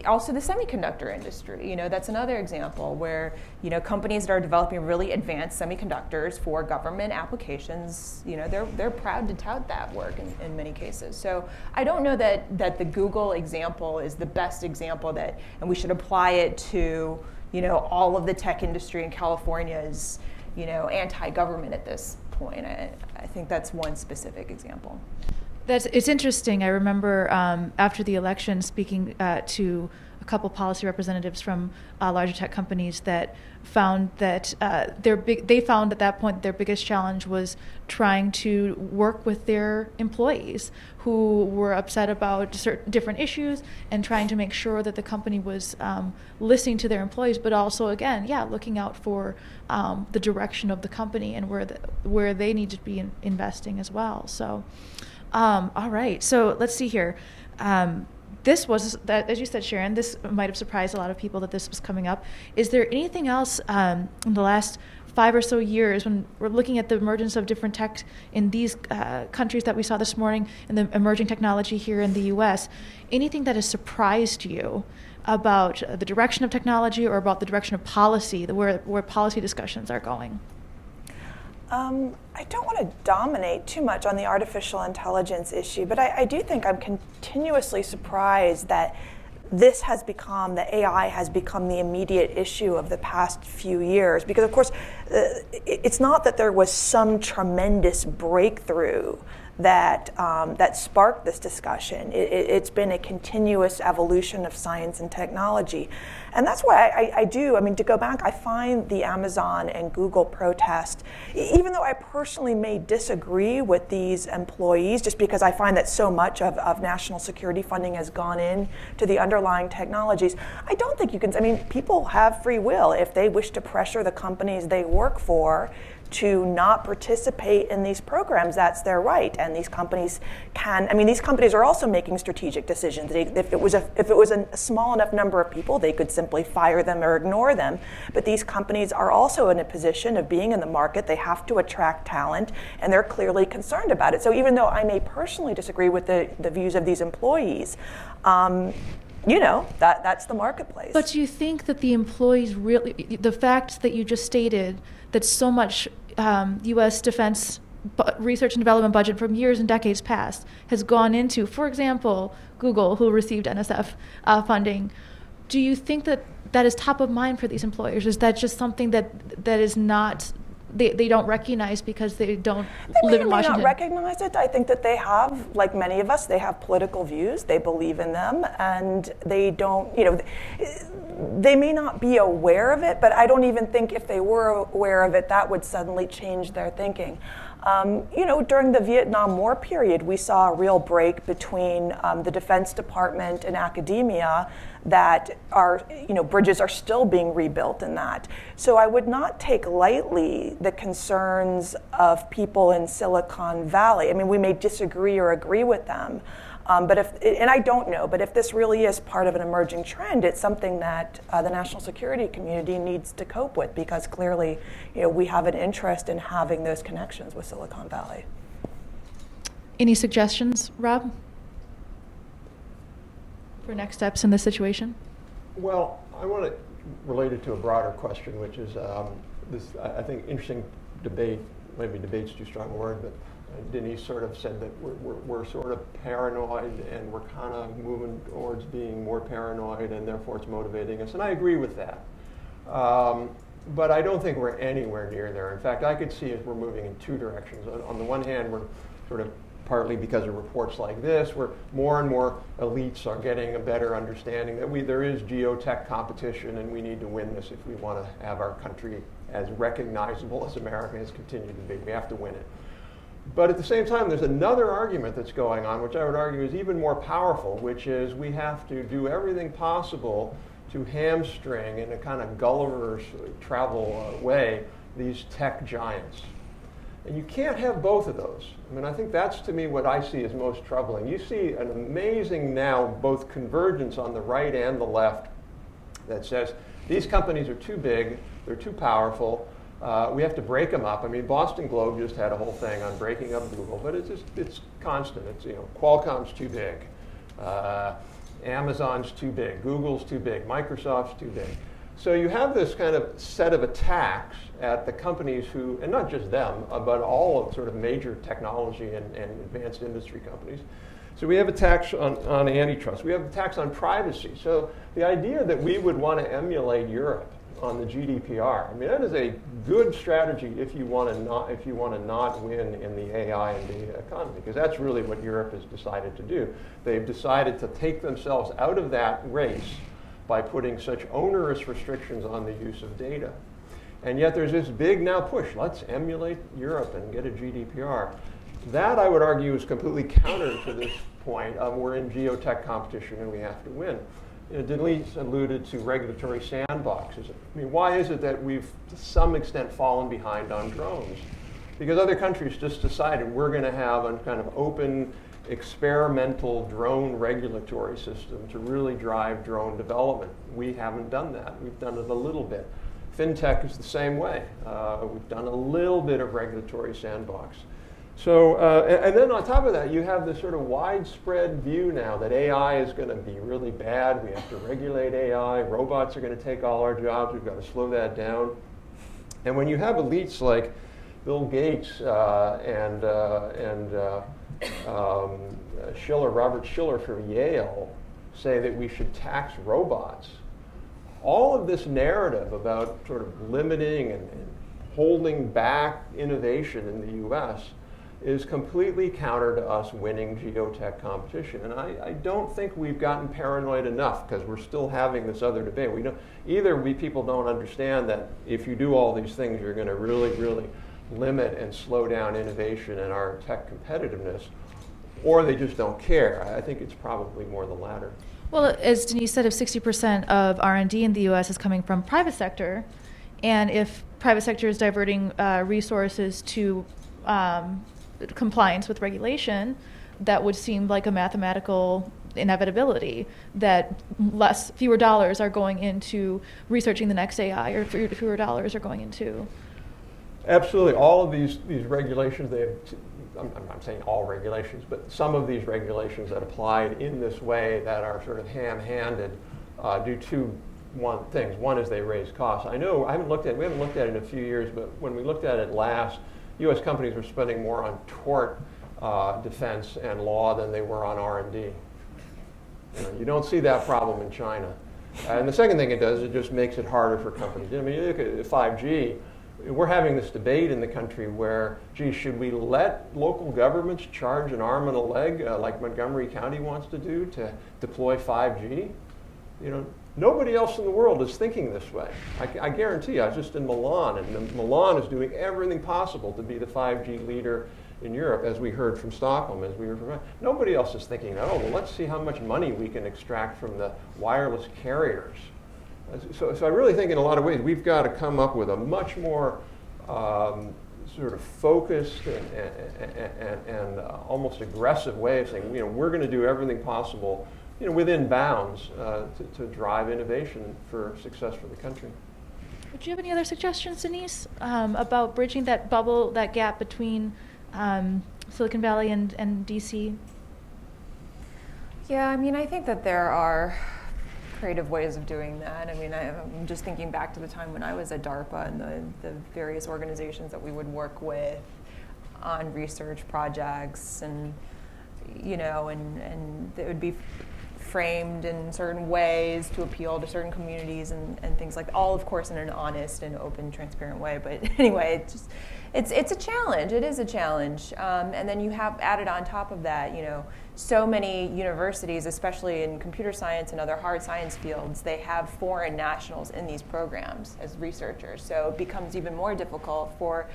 Also the semiconductor industry, that's another example where, companies that are developing really advanced semiconductors for government applications, they're proud to tout that work in many cases. So I don't know that the Google example is the best example and we should apply it to, all of the tech industry in California is, anti-government at this point. I think that's one specific example. It's interesting. I remember after the election speaking to a couple policy representatives from larger tech companies that found that they found at that point their biggest challenge was trying to work with their employees who were upset about certain different issues and trying to make sure that the company was listening to their employees, but also again, looking out for the direction of the company and where they need to be investing as well. So. All right, so let's see here. This was, as you said, Sharon, this might have surprised a lot of people that this was coming up. Is there anything else in the last 5 or so years when we're looking at the emergence of different tech in these countries that we saw this morning and the emerging technology here in the U.S., anything that has surprised you about the direction of technology or about the direction of policy, where policy discussions are going? I don't want to dominate too much on the artificial intelligence issue, but I do think I'm continuously surprised that the AI has become the immediate issue of the past few years. Because, of course, it's not that there was some tremendous breakthrough that sparked this discussion. It's been a continuous evolution of science and technology. And that's why to go back, I find the Amazon and Google protest, even though I personally may disagree with these employees, just because I find that so much of national security funding has gone in to the underlying technologies, I don't think you can, people have free will. If they wish to pressure the companies they work for to not participate in these programs, that's their right. And these companies these companies are also making strategic decisions. If it was a small enough number of people, they could simply fire them or ignore them. But these companies are also in a position of being in the market. They have to attract talent, and they're clearly concerned about it. So even though I may personally disagree with the views of these employees, that's the marketplace. But do you think that the employees really, the fact that you just stated that so much U.S. defense research and development budget from years and decades past has gone into, for example, Google, who received NSF funding, do you think that that is top of mind for these employers? Is that just something that is not, they don't recognize because they don't live in Washington? They may not recognize it. I think that they have, like many of us, they have political views. They believe in them, and they don't, they may not be aware of it, but I don't even think if they were aware of it, that would suddenly change their thinking. During the Vietnam War period, we saw a real break between the Defense Department and academia that bridges are still being rebuilt in that. So I would not take lightly the concerns of people in Silicon Valley. We may disagree or agree with them, but I don't know, but if this really is part of an emerging trend, it's something that the national security community needs to cope with, because clearly, we have an interest in having those connections with Silicon Valley. Any suggestions, Rob, for next steps in this situation? Well, I want to relate it to a broader question, which is this, I think, interesting debate. Maybe debate's too strong a word, but Denise sort of said that we're sort of paranoid, and we're kind of moving towards being more paranoid, and therefore it's motivating us. And I agree with that. But I don't think we're anywhere near there. In fact, I could see as we're moving in two directions. On the one hand, we're sort of partly because of reports like this, where more and more elites are getting a better understanding that there is geotech competition, and we need to win this if we want to have our country as recognizable as America has continued to be. We have to win it. But at the same time, there's another argument that's going on, which I would argue is even more powerful, which is we have to do everything possible to hamstring, in a kind of Gulliver's travel way, these tech giants. And you can't have both of those. I think that's, to me, what I see as most troubling. You see an amazing now both convergence on the right and the left that says these companies are too big, they're too powerful, we have to break them up. Boston Globe just had a whole thing on breaking up Google, but it's constant. It's, Qualcomm's too big, Amazon's too big, Google's too big, Microsoft's too big. So you have this kind of set of attacks at the companies who, and not just them, but all of sort of major technology and advanced industry companies. So we have attacks on antitrust. We have attacks on privacy. So the idea that we would want to emulate Europe on the GDPR, that is a good strategy if you want to not win in the AI and data economy, because that's really what Europe has decided to do. They've decided to take themselves out of that race by putting such onerous restrictions on the use of data. And yet there's this big now push, let's emulate Europe and get a GDPR. That, I would argue, is completely counter to this point of we're in geotech competition and we have to win. Denise alluded to regulatory sandboxes. Why is it that we've to some extent fallen behind on drones? Because other countries just decided we're going to have a kind of open, experimental drone regulatory system to really drive drone development. We haven't done that. We've done it a little bit. FinTech is the same way. We've done a little bit of regulatory sandbox. So, and then on top of that, you have this sort of widespread view now that AI is going to be really bad. We have to regulate AI. Robots are going to take all our jobs. We've got to slow that down. And when you have elites like Bill Gates and Robert Schiller from Yale say that we should tax robots, all of this narrative about sort of limiting and holding back innovation in the U.S. is completely counter to us winning geotech competition. And I don't think we've gotten paranoid enough, because we're still having this other debate. People don't understand that if you do all these things, you're going to really, really limit and slow down innovation and our tech competitiveness, or they just don't care. I think it's probably more the latter. Well, as Denise said, if 60% of R&D in the U.S. is coming from private sector, and if private sector is diverting resources to compliance with regulation, that would seem like a mathematical inevitability that fewer dollars are going into researching the next AI, or fewer dollars are going into. Absolutely. All of these regulations, I'm not saying all regulations, but some of these regulations that applied in this way that are sort of ham-handed do two things. One is they raise costs. I know we haven't looked at it in a few years, but when we looked at it last, U.S. companies were spending more on tort defense and law than they were on R&D. You don't see that problem in China. And the second thing it does, it just makes it harder for companies. I mean, you look at 5G, we're having this debate in the country where, gee, should we let local governments charge an arm and a leg like Montgomery County wants to do to deploy 5G? Nobody else in the world is thinking this way. I guarantee you, I was just in Milan, and Milan is doing everything possible to be the 5G leader in Europe, as we heard from Stockholm, as we heard from. Nobody else is thinking, let's see how much money we can extract from the wireless carriers. So I really think in a lot of ways we've got to come up with a much more sort of focused and almost aggressive way of saying, we're going to do everything possible within bounds to drive innovation for success for the country. Would you have any other suggestions, Denise, about bridging that bubble, that gap between Silicon Valley and DC? Yeah, I think that there are creative ways of doing that. I'm just thinking back to the time when I was at DARPA and the various organizations that we would work with on research projects, and and it would be framed in certain ways to appeal to certain communities and things like that. All, of course, in an honest and open, transparent way. But anyway, it's a challenge. It is a challenge. And then you have added on top of that, so many universities, especially in computer science and other hard science fields, they have foreign nationals in these programs as researchers. So it becomes even more difficult for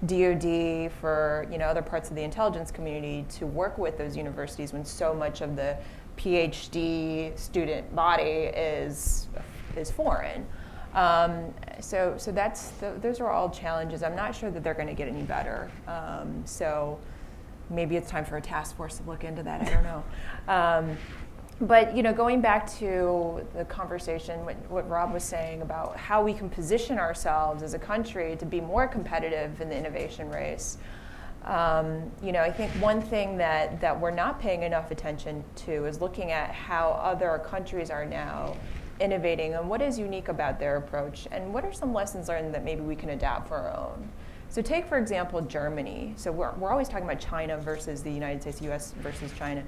DoD, for other parts of the intelligence community to work with those universities when so much of the PhD student body is foreign. So those are all challenges. I'm not sure that they're going to get any better. So maybe it's time for a task force to look into that. I don't know. But going back to the conversation, what Rob was saying about how we can position ourselves as a country to be more competitive in the innovation race. I think one thing that we're not paying enough attention to is looking at how other countries are now innovating and what is unique about their approach, and what are some lessons learned that maybe we can adapt for our own. So take, for example, Germany. So we're always talking about China versus the United States, US versus China.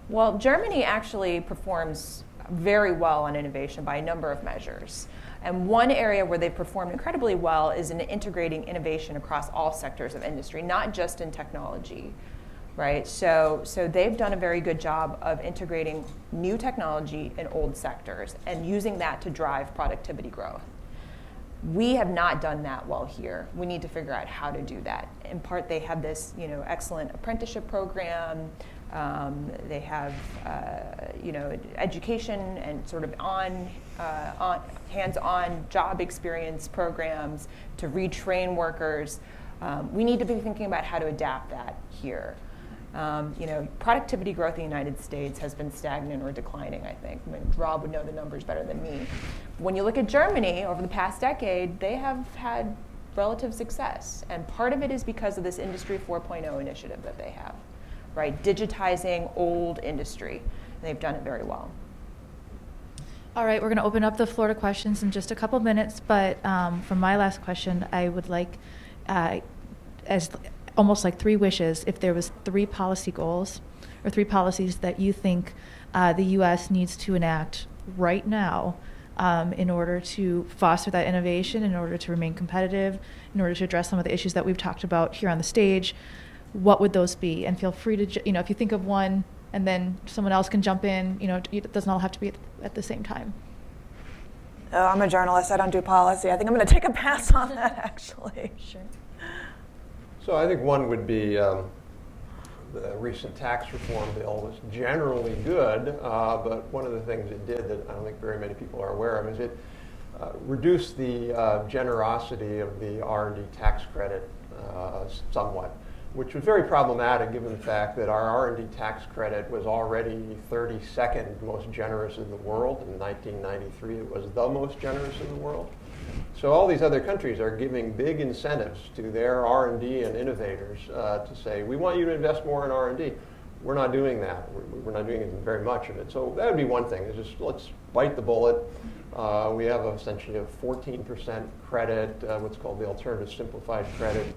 Well, Germany actually performs very well on innovation by a number of measures. And one area where they've performed incredibly well is in integrating innovation across all sectors of industry, not just in technology, right? So they've done a very good job of integrating new technology in old sectors and using that to drive productivity growth. We have not done that well here. We need to figure out how to do that. In part, they have this, excellent apprenticeship program. They have, education and sort of on hands-on job experience programs to retrain workers. We need to be thinking about how to adapt that here. Productivity growth in the United States has been stagnant or declining, I think. Rob would know the numbers better than me. When you look at Germany over the past decade, they have had relative success. And part of it is because of this Industry 4.0 initiative that they have, right? Digitizing old industry. And they've done it very well. All right, we're going to open up the floor to questions in just a couple minutes. But for my last question, I would like, as almost like 3 wishes, if there was 3 policy goals or 3 policies that you think the U.S. needs to enact right now in order to foster that innovation, in order to remain competitive, in order to address some of the issues that we've talked about here on the stage, what would those be? And feel free to, if you think of one and then someone else can jump in, it doesn't all have to be at the same time. Oh, I'm a journalist. I don't do policy. I think I'm going to take a pass on that, actually. Sure. So I think one would be the recent tax reform bill was generally good, but one of the things it did that I don't think very many people are aware of is it reduced the generosity of the R&D tax credit somewhat, which was very problematic given the fact that our R&D tax credit was already 32nd most generous in the world. In 1993, it was the most generous in the world. So all these other countries are giving big incentives to their R&D and innovators to say, we want you to invest more in R&D. We're not doing that. We're not doing very much of it. So that would be one thing, is just let's bite the bullet. We have essentially a 14% credit, what's called the alternative simplified credit.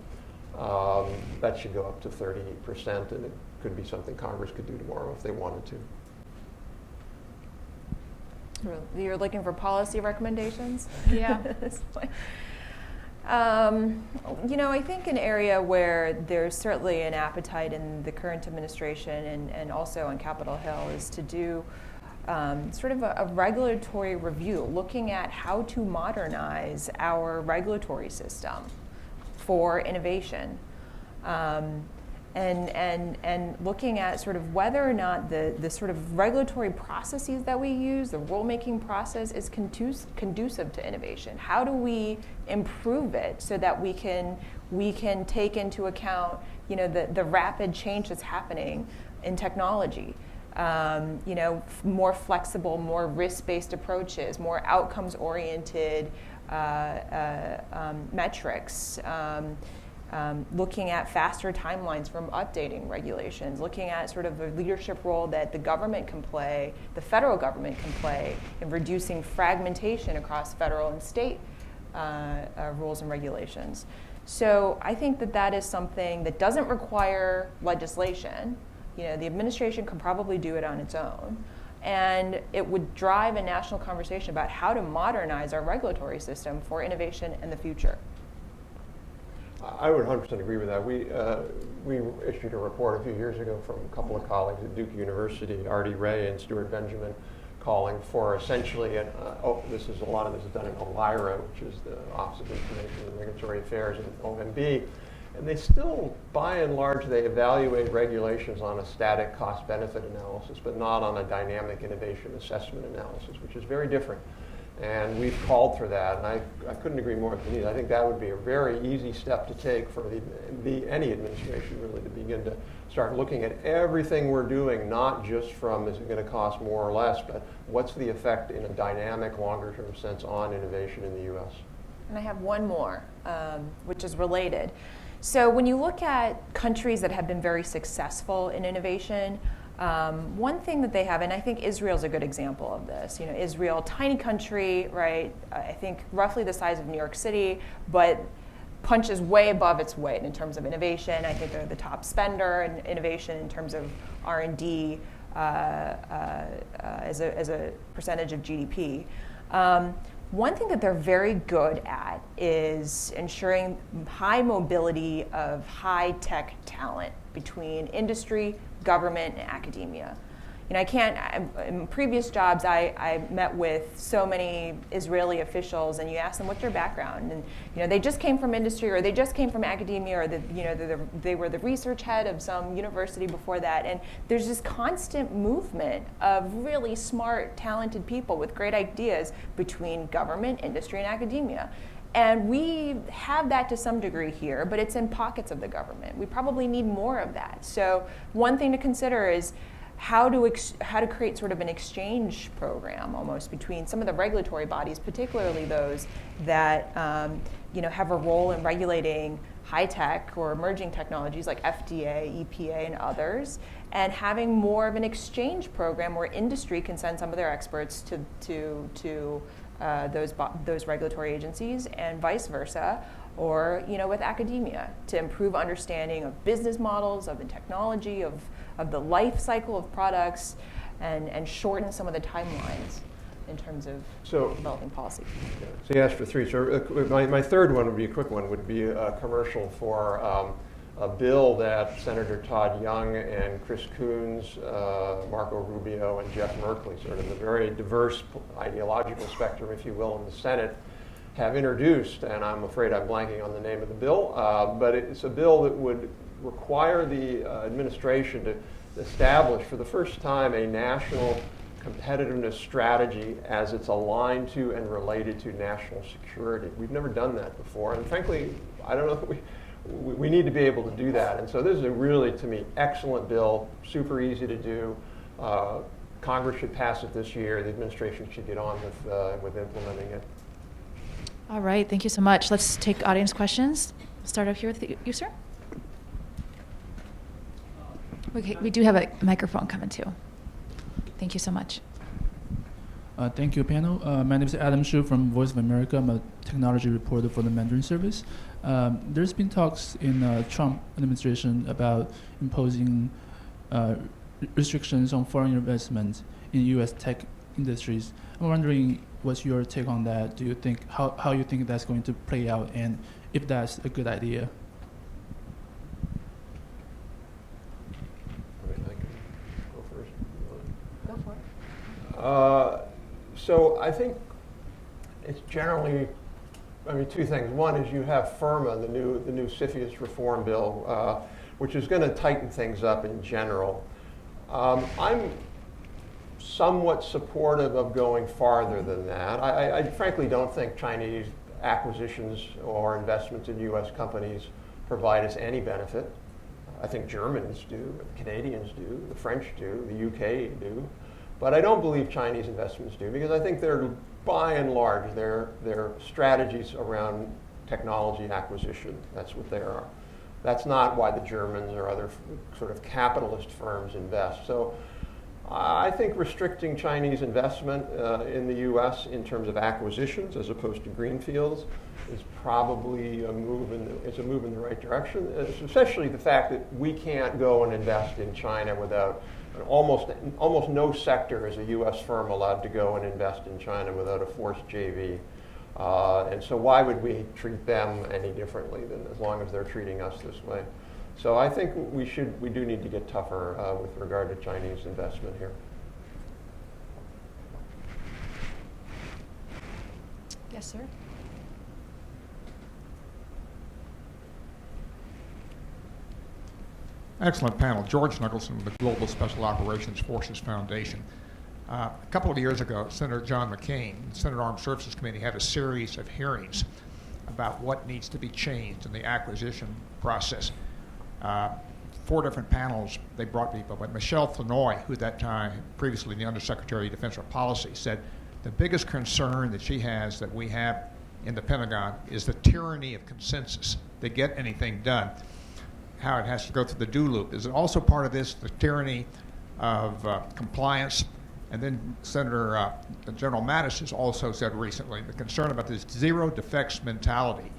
That should go up to 38%, and it could be something Congress could do tomorrow if they wanted to. You're looking for policy recommendations? Yeah. I think an area where there's certainly an appetite in the current administration and also on Capitol Hill is to do sort of a regulatory review, looking at how to modernize our regulatory system for innovation. And looking at sort of whether or not the sort of regulatory processes that we use, the rulemaking process, is conducive to innovation. How do we improve it so that we can take into account, the rapid change that's happening in technology? More flexible, more risk-based approaches, more outcomes-oriented metrics. Looking at faster timelines from updating regulations, looking at sort of the leadership role that the government can play, the federal government can play in reducing fragmentation across federal and state rules and regulations. So I think that is something that doesn't require legislation. The administration could probably do it on its own. And it would drive a national conversation about how to modernize our regulatory system for innovation in the future. I would 100% agree with that. We issued a report a few years ago from a couple of colleagues at Duke University, Artie Ray and Stuart Benjamin, calling for essentially a lot of this is done in OIRA, which is the Office of Information and Regulatory Affairs, and OMB. And they still, by and large, they evaluate regulations on a static cost-benefit analysis, but not on a dynamic innovation assessment analysis, which is very different. And we've called for that, and I couldn't agree more with Denise. I think that would be a very easy step to take for any administration, really, to begin to start looking at everything we're doing, not just from is it going to cost more or less, but what's the effect in a dynamic, longer-term sense on innovation in the U.S. And I have one more, which is related. So when you look at countries that have been very successful in innovation, one thing that they have, and I think Israel's a good example of this. Israel, tiny country, right? I think roughly the size of New York City, but punches way above its weight in terms of innovation. I think they're the top spender in innovation in terms of R&D as a percentage of GDP. One thing that they're very good at is ensuring high mobility of high-tech talent between industry, government, and academia. In previous jobs, I met with so many Israeli officials, and you ask them, what's your background? And they just came from industry, or they just came from academia, or they were the research head of some university before that. And there's this constant movement of really smart, talented people with great ideas between government, industry, and academia. And we have that to some degree here, but it's in pockets of the government. We probably need more of that. So one thing to consider is how to create sort of an exchange program almost between some of the regulatory bodies, particularly those that have a role in regulating high-tech or emerging technologies like FDA, EPA, and others, and having more of an exchange program where industry can send some of their experts to those regulatory agencies, and vice versa, or with academia to improve understanding of business models, of the technology, of the life cycle of products, and shorten some of the timelines in terms of developing policy. So you asked for three. So my third one would be a quick one, would be a commercial for a bill that Senator Todd Young and Chris Coons, Marco Rubio, and Jeff Merkley, sort of the very diverse ideological spectrum, if you will, in the Senate, have introduced. And I'm afraid I'm blanking on the name of the bill, but it's a bill that would require the administration to establish for the first time a national competitiveness strategy as it's aligned to and related to national security. We've never done that before, and frankly, I don't know if we need to be able to do that. And so this is a really, to me, excellent bill, super easy to do. Congress should pass it this year. The administration should get on with implementing it. All right, thank you so much. Let's take audience questions. We'll start up here with you, sir. Okay, we do have a microphone coming too. Thank you so much. Thank you, panel. My name is Adam Shu from Voice of America. I'm a technology reporter for the Mandarin Service. There's been talks in Trump administration about imposing restrictions on foreign investment in U.S. tech industries. I'm wondering what's your take on that? Do you think how you think that's going to play out, and if that's a good idea? Go for it. So I think it's generally, two things. One is you have FIRMA, the new CFIUS reform bill, which is going to tighten things up in general. I'm somewhat supportive of going farther than that. I frankly don't think Chinese acquisitions or investments in U.S. companies provide us any benefit. I think Germans do, the Canadians do, the French do, the UK do. But I don't believe Chinese investments do, because I think they're, by and large, they're strategies around technology acquisition. That's what they are. That's not why the Germans or other sort of capitalist firms invest. So I think restricting Chinese investment in the U.S. in terms of acquisitions as opposed to greenfields is probably a move in the right direction, especially the fact that we can't go and invest in China without almost no sector is a U.S. firm allowed to go and invest in China without a forced JV. And so why would we treat them any differently than as long as they're treating us this way? So I think we do need to get tougher with regard to Chinese investment here. Yes, sir. Excellent panel. George Nicholson with the Global Special Operations Forces Foundation. A couple of years ago, Senator John McCain, the Senate Armed Services Committee, had a series of hearings about what needs to be changed in the acquisition process. 4 different panels, they brought people, but Michelle Flournoy, who at that time, previously the Undersecretary of Defense for Policy, said the biggest concern that she has that we have in the Pentagon is the tyranny of consensus to get anything done. How it has to go through the do loop. Is it also part of this, the tyranny of compliance? And then General Mattis has also said recently the concern about this zero defects mentality.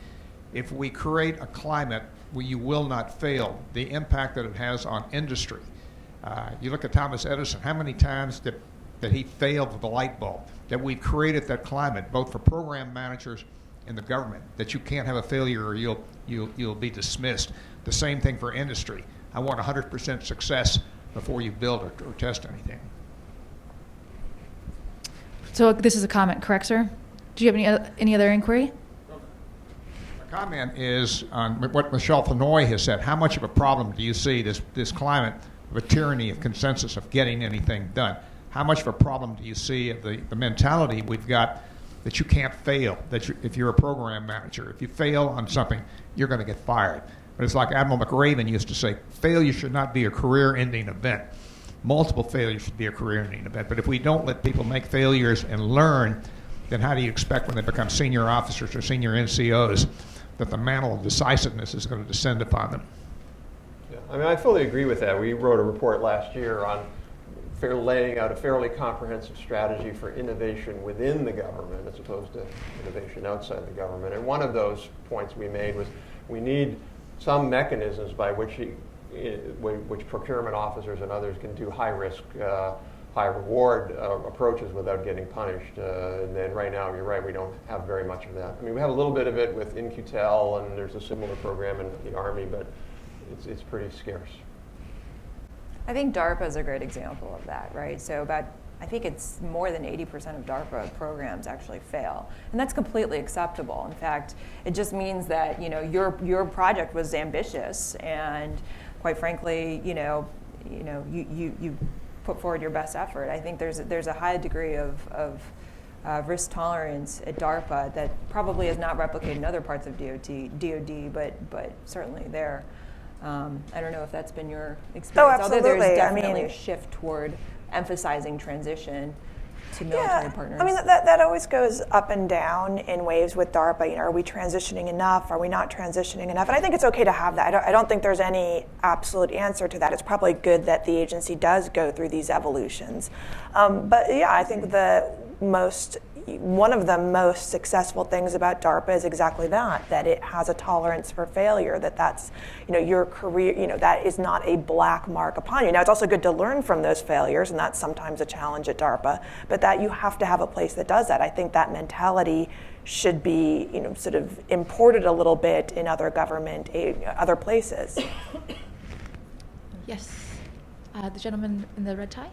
If we create a climate where you will not fail, the impact that it has on industry. You look at Thomas Edison, how many times did he fail with the light bulb? That we've created that climate, both for program managers and the government, that you can't have a failure or you'll be dismissed. The same thing for industry. I want 100% success before you build or test anything. So this is a comment, correct, sir? Do you have any other inquiry? My comment is on what Michelle Flournoy has said. How much of a problem do you see this climate of a tyranny of consensus of getting anything done? How much of a problem do you see of the mentality we've got that you can't fail, that if you're a program manager, if you fail on something, you're going to get fired? But it's like Admiral McRaven used to say, failure should not be a career-ending event. Multiple failures should be a career-ending event. But if we don't let people make failures and learn, then how do you expect when they become senior officers or senior NCOs that the mantle of decisiveness is going to descend upon them? Yeah, I fully agree with that. We wrote a report last year on laying out a fairly comprehensive strategy for innovation within the government as opposed to innovation outside the government. And one of those points we made was we need some mechanisms by which procurement officers and others can do high-risk, high-reward approaches without getting punished. And then right now, you're right, we don't have very much of that. We have a little bit of it with In-Q-Tel, and there's a similar program in the Army, but it's pretty scarce. I think DARPA is a great example of that, right? So I think it's more than 80% of DARPA programs actually fail, and that's completely acceptable. In fact, it just means that your project was ambitious, and quite frankly, you put forward your best effort. I think there's a high degree of risk tolerance at DARPA that probably is not replicated in other parts of DoD, but certainly there. I don't know if that's been your experience. Oh, absolutely. Although there's definitely a shift toward emphasizing transition to military partners. I mean, that always goes up and down in waves with DARPA. Are we transitioning enough? Are we not transitioning enough? And I think it's okay to have that. I don't think there's any absolute answer to that. It's probably good that the agency does go through these evolutions. But yeah, I think one of the most successful things about DARPA is exactly that it has a tolerance for failure, that's your career, that is not a black mark upon you. Now, it's also good to learn from those failures, and that's sometimes a challenge at DARPA, but that you have to have a place that does that. I think that mentality should be, sort of imported a little bit in other government, other places. Yes. The gentleman in the red tie.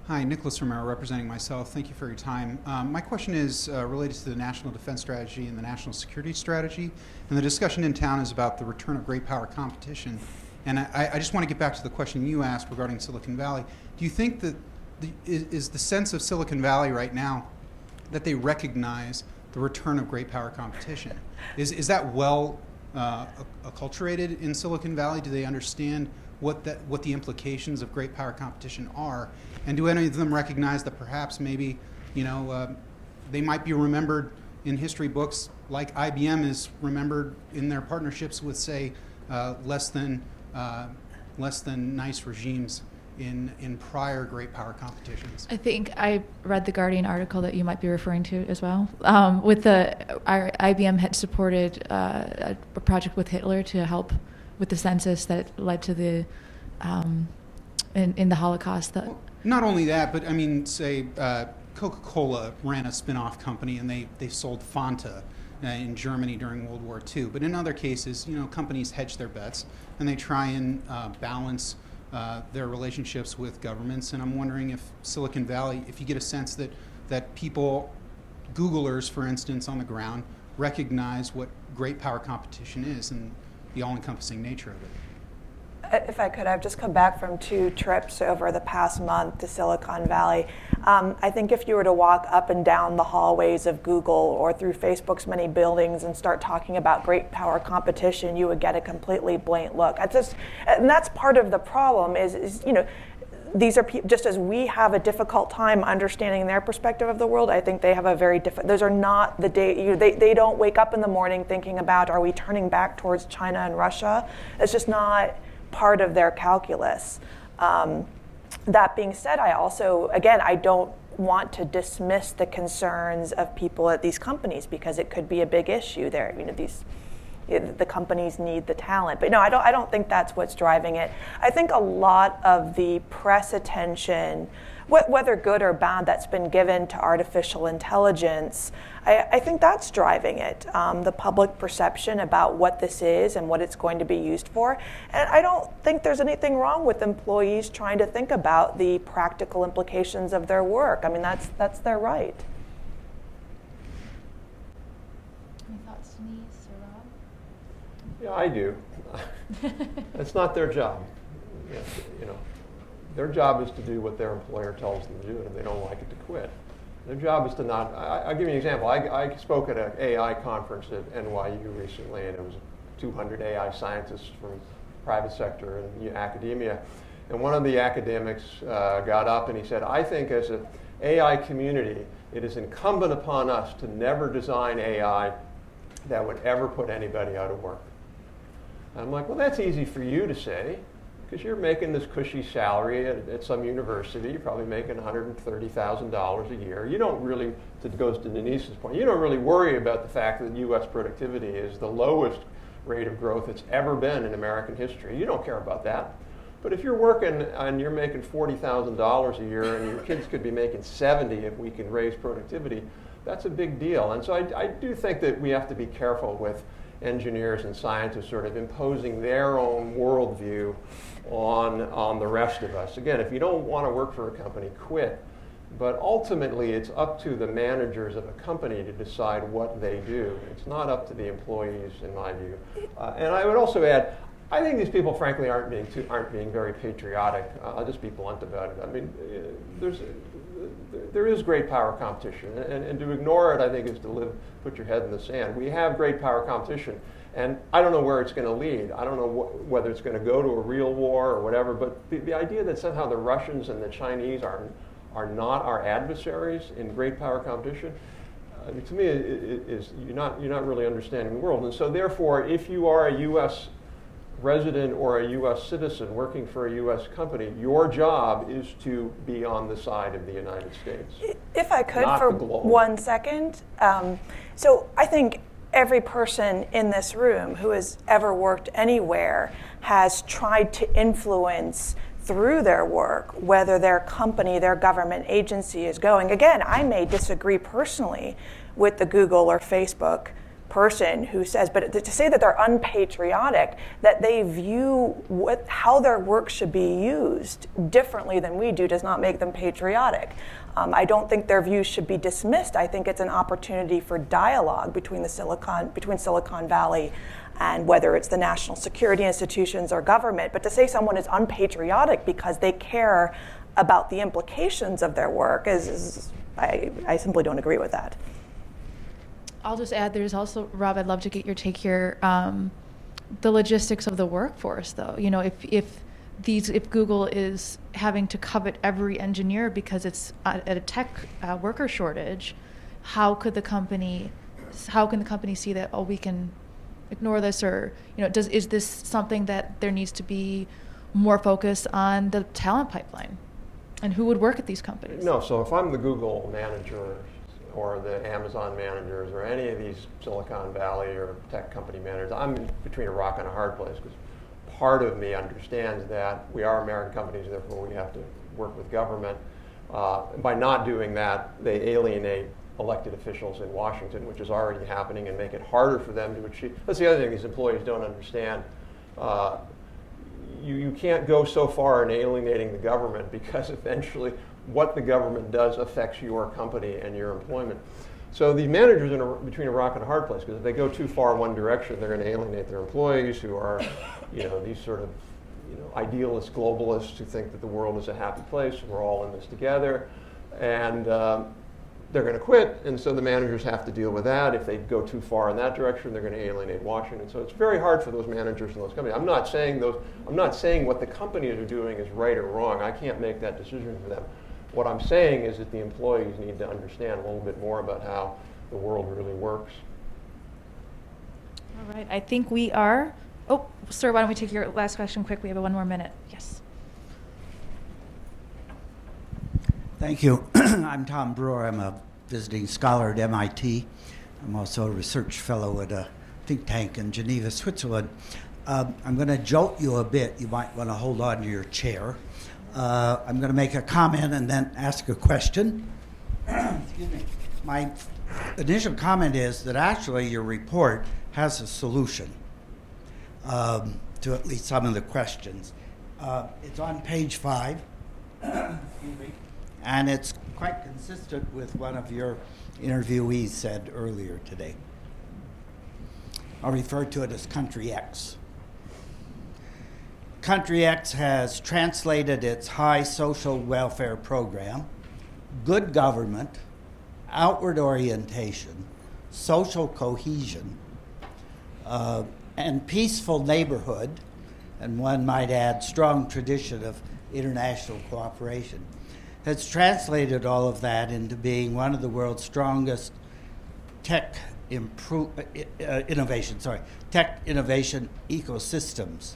Hi, Nicholas Romero representing myself. Thank you for your time. My question is related to the National Defense Strategy and the National Security Strategy. And the discussion in town is about the return of great power competition. And I just want to get back to the question you asked regarding Silicon Valley. Do you think that is the sense of Silicon Valley right now that they recognize the return of great power competition? Is that well acculturated in Silicon Valley? Do they understand what the implications of great power competition are? And do any of them recognize that perhaps maybe, they might be remembered in history books like IBM is remembered in their partnerships with, say, less than nice regimes in prior great power competitions? I think I read the Guardian article that you might be referring to as well. IBM had supported a project with Hitler to help with the census that led to the in the Holocaust. Not only that, but I mean, say Coca-Cola ran a spin-off company and they sold Fanta in Germany during World War II. But in other cases, companies hedge their bets and they try and balance their relationships with governments. And I'm wondering if Silicon Valley, if you get a sense that people, Googlers, for instance, on the ground, recognize what great power competition is and the all-encompassing nature of it. If I could, I've just come back from 2 trips over the past month to Silicon Valley. I think if you were to walk up and down the hallways of Google or through Facebook's many buildings and start talking about great power competition, you would get a completely blank look. And that's part of the problem is these are just as we have a difficult time understanding their perspective of the world, I think they have a very different, those are not the day, they don't wake up in the morning thinking about, are we turning back towards China and Russia? It's just not part of their calculus. That being said, I don't want to dismiss the concerns of people at these companies because it could be a big issue there. The companies need the talent. But no, I don't think that's what's driving it. I think a lot of the press attention, whether good or bad, that's been given to artificial intelligence, I think that's driving it, the public perception about what this is and what it's going to be used for. And I don't think there's anything wrong with employees trying to think about the practical implications of their work. I mean, that's their right. Any thoughts, Denise or Rob? Yeah, I do. It's not their job. Their job is to do what their employer tells them to do, and if they don't like it, to quit. Their job is to not. I'll give you an example. I spoke at an AI conference at NYU recently, and it was 200 AI scientists from private sector and academia. And one of the academics got up and he said, I think as an AI community, it is incumbent upon us to never design AI that would ever put anybody out of work. And I'm like, well, that's easy for you to say, because you're making this cushy salary at some university. You're probably making $130,000 a year. You don't really, it goes to Denise's point, you don't really worry about the fact that U.S. productivity is the lowest rate of growth it's ever been in American history. You don't care about that. But if you're working and you're making $40,000 a year and your kids could be making 70 if we can raise productivity, that's a big deal. And so I do think that we have to be careful with engineers and scientists sort of imposing their own worldview on the rest of us. Again, if you don't want to work for a company, quit. But ultimately, it's up to the managers of a company to decide what they do. It's not up to the employees, in my view. And I would also add, I think these people, frankly, aren't being very patriotic. I'll just be blunt about it. I mean, there is great power competition, and to ignore it, I think, is to put your head in the sand. We have great power competition, and I don't know where it's going to lead. I don't know whether it's going to go to a real war or whatever. But the idea that somehow the Russians and the Chinese are not our adversaries in great power competition, to me, is you're not really understanding the world. And so, therefore, if you are a U.S. resident or a U.S. citizen working for a U.S. company, your job is to be on the side of the United States. If I could for 1 second. So I think every person in this room who has ever worked anywhere has tried to influence through their work whether their company, their government agency is going. Again, I may disagree personally with the Google or Facebook person who says, but to say that they're unpatriotic, that they view how their work should be used differently than we do, does not make them patriotic. I don't think their views should be dismissed. I think it's an opportunity for dialogue between Silicon Valley and whether it's the national security institutions or government. But to say someone is unpatriotic because they care about the implications of their work I simply don't agree with that. I'll just add, there's also, Rob, I'd love to get your take here, the logistics of the workforce, though. You know, if Google is having to covet every engineer because it's at a tech worker shortage, how can the company see that, oh, we can ignore this, or, you know, is this something that there needs to be more focus on the talent pipeline, and who would work at these companies? No, so if I'm the Google manager or the Amazon managers or any of these Silicon Valley or tech company managers, I'm between a rock and a hard place, because part of me understands that we are American companies, therefore we have to work with government. By not doing that, they alienate elected officials in Washington, which is already happening, and make it harder for them to achieve. That's the other thing these employees don't understand. You can't go so far in alienating the government, because eventually what the government does affects your company and your employment. So the managers are between a rock and a hard place, because if they go too far one direction, they're going to alienate their employees, who are, these sort of, idealist globalists who think that the world is a happy place, we're all in this together, and they're going to quit. And so the managers have to deal with that. If they go too far in that direction, they're going to alienate Washington. So it's very hard for those managers in those companies. I'm not saying what the companies are doing is right or wrong. I can't make that decision for them. What I'm saying is that the employees need to understand a little bit more about how the world really works. All right, I think we are. Oh, sir, why don't we take your last question quick? We have 1 more minute. Yes. Thank you. I'm Tom Brewer. I'm a visiting scholar at MIT. I'm also a research fellow at a think tank in Geneva, Switzerland. I'm going to jolt you a bit. You might want to hold on to your chair. I'm going to make a comment and then ask a question. Excuse me. My initial comment is that actually your report has a solution to at least some of the questions. It's on page 5. Excuse me. And it's quite consistent with one of your interviewees said earlier today. I'll refer to it as Country X. Country X has translated its high social welfare program, good government, outward orientation, social cohesion, and peaceful neighborhood, and one might add strong tradition of international cooperation, has translated all of that into being one of the world's strongest tech innovation ecosystems.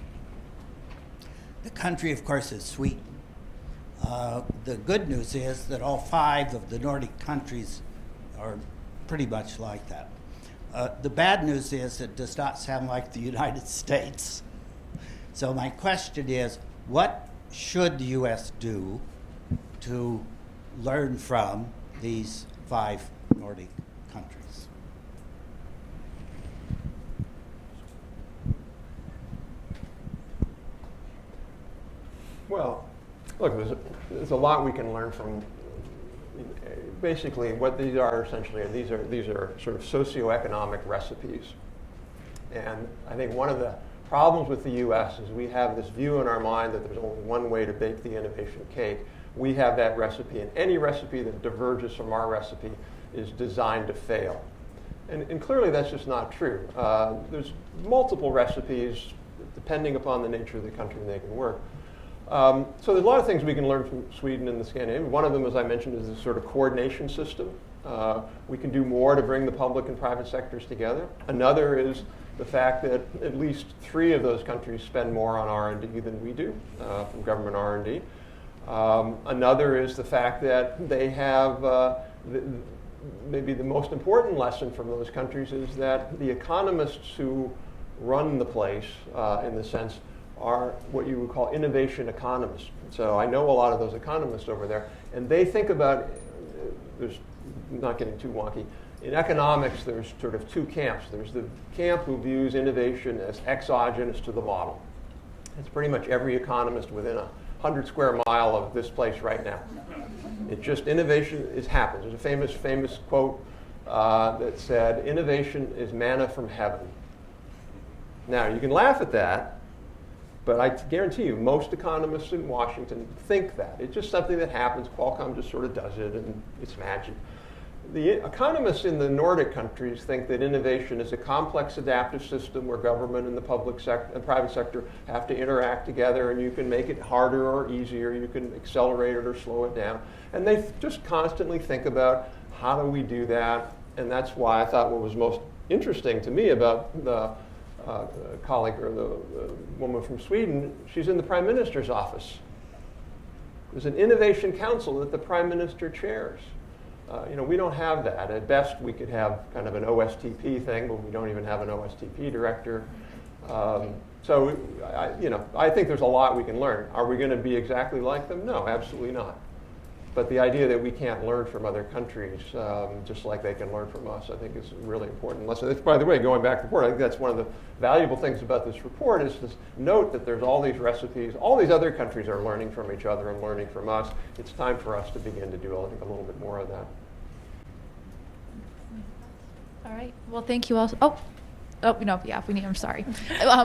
The country, of course, is Sweden. The good news is that all 5 of the Nordic countries are pretty much like that. The bad news is it does not sound like the United States. So my question is, what should the U.S. do to learn from these 5 Nordic countries? Well, look, there's a lot we can learn from. Basically, what these are essentially these are sort of socioeconomic recipes, and I think one of the problems with the U.S. is we have this view in our mind that there's only one way to bake the innovation cake. We have that recipe, and any recipe that diverges from our recipe is designed to fail. And clearly that's just not true. There's multiple recipes, depending upon the nature of the country, and they can work. So there's a lot of things we can learn from Sweden and the Scandinavian. One of them, as I mentioned, is this sort of coordination system. We can do more to bring the public and private sectors together. Another is the fact that at least 3 of those countries spend more on R&D than we do, from government R&D. Another is the fact that they have, maybe the most important lesson from those countries is that the economists who run the place, in the sense, are what you would call innovation economists. So I know a lot of those economists over there, and they think about, there's not getting too wonky, in economics there's sort of 2 camps. There's the camp who views innovation as exogenous to the model. It's pretty much every economist within 100 square mile of this place right now. It just, innovation happens. There's a famous quote that said, innovation is manna from heaven. Now, you can laugh at that, but I guarantee you, most economists in Washington think that. It's just something that happens. Qualcomm just sort of does it, and it's magic. The economists in the Nordic countries think that innovation is a complex adaptive system where government and the public sector and private sector have to interact together, and you can make it harder or easier. You can accelerate it or slow it down. And they just constantly think about how do we do that. And that's why I thought what was most interesting to me about the colleague or the woman from Sweden, she's in the Prime Minister's office. There's an innovation council that the Prime Minister chairs. We don't have that. At best, we could have kind of an OSTP thing, but we don't even have an OSTP director. So I think there's a lot we can learn. Are we going to be exactly like them? No, absolutely not. But the idea that we can't learn from other countries, just like they can learn from us, I think is a really important lesson. By the way, going back to the report, I think that's one of the valuable things about this report is this note that there's all these recipes. All these other countries are learning from each other and learning from us. It's time for us to begin to do, I think, a little bit more of that. All right. Well, thank you all. I'm sorry.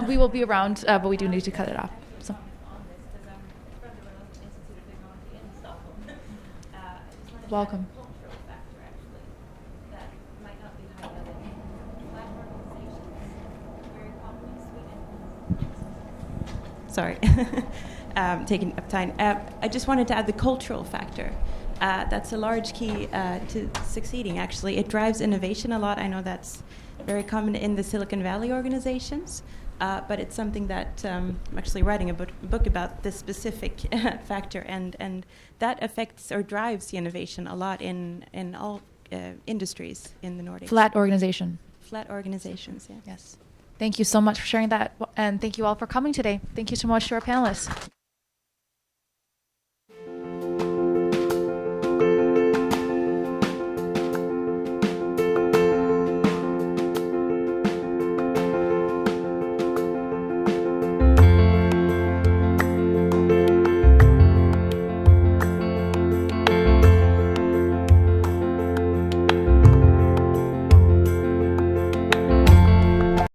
We will be around, but we do need to cut it off. So. Welcome. Sorry, taking up time. I just wanted to add the cultural factor. That's a large key to succeeding, actually. It drives innovation a lot. I know that's very common in the Silicon Valley organizations, but it's something that I'm actually writing a book about this specific factor, and that affects or drives the innovation a lot in all industries in the Nordics. Flat organization. Flat organizations, yeah. Yes. Thank you so much for sharing that, and thank you all for coming today. Thank you so much to our panelists.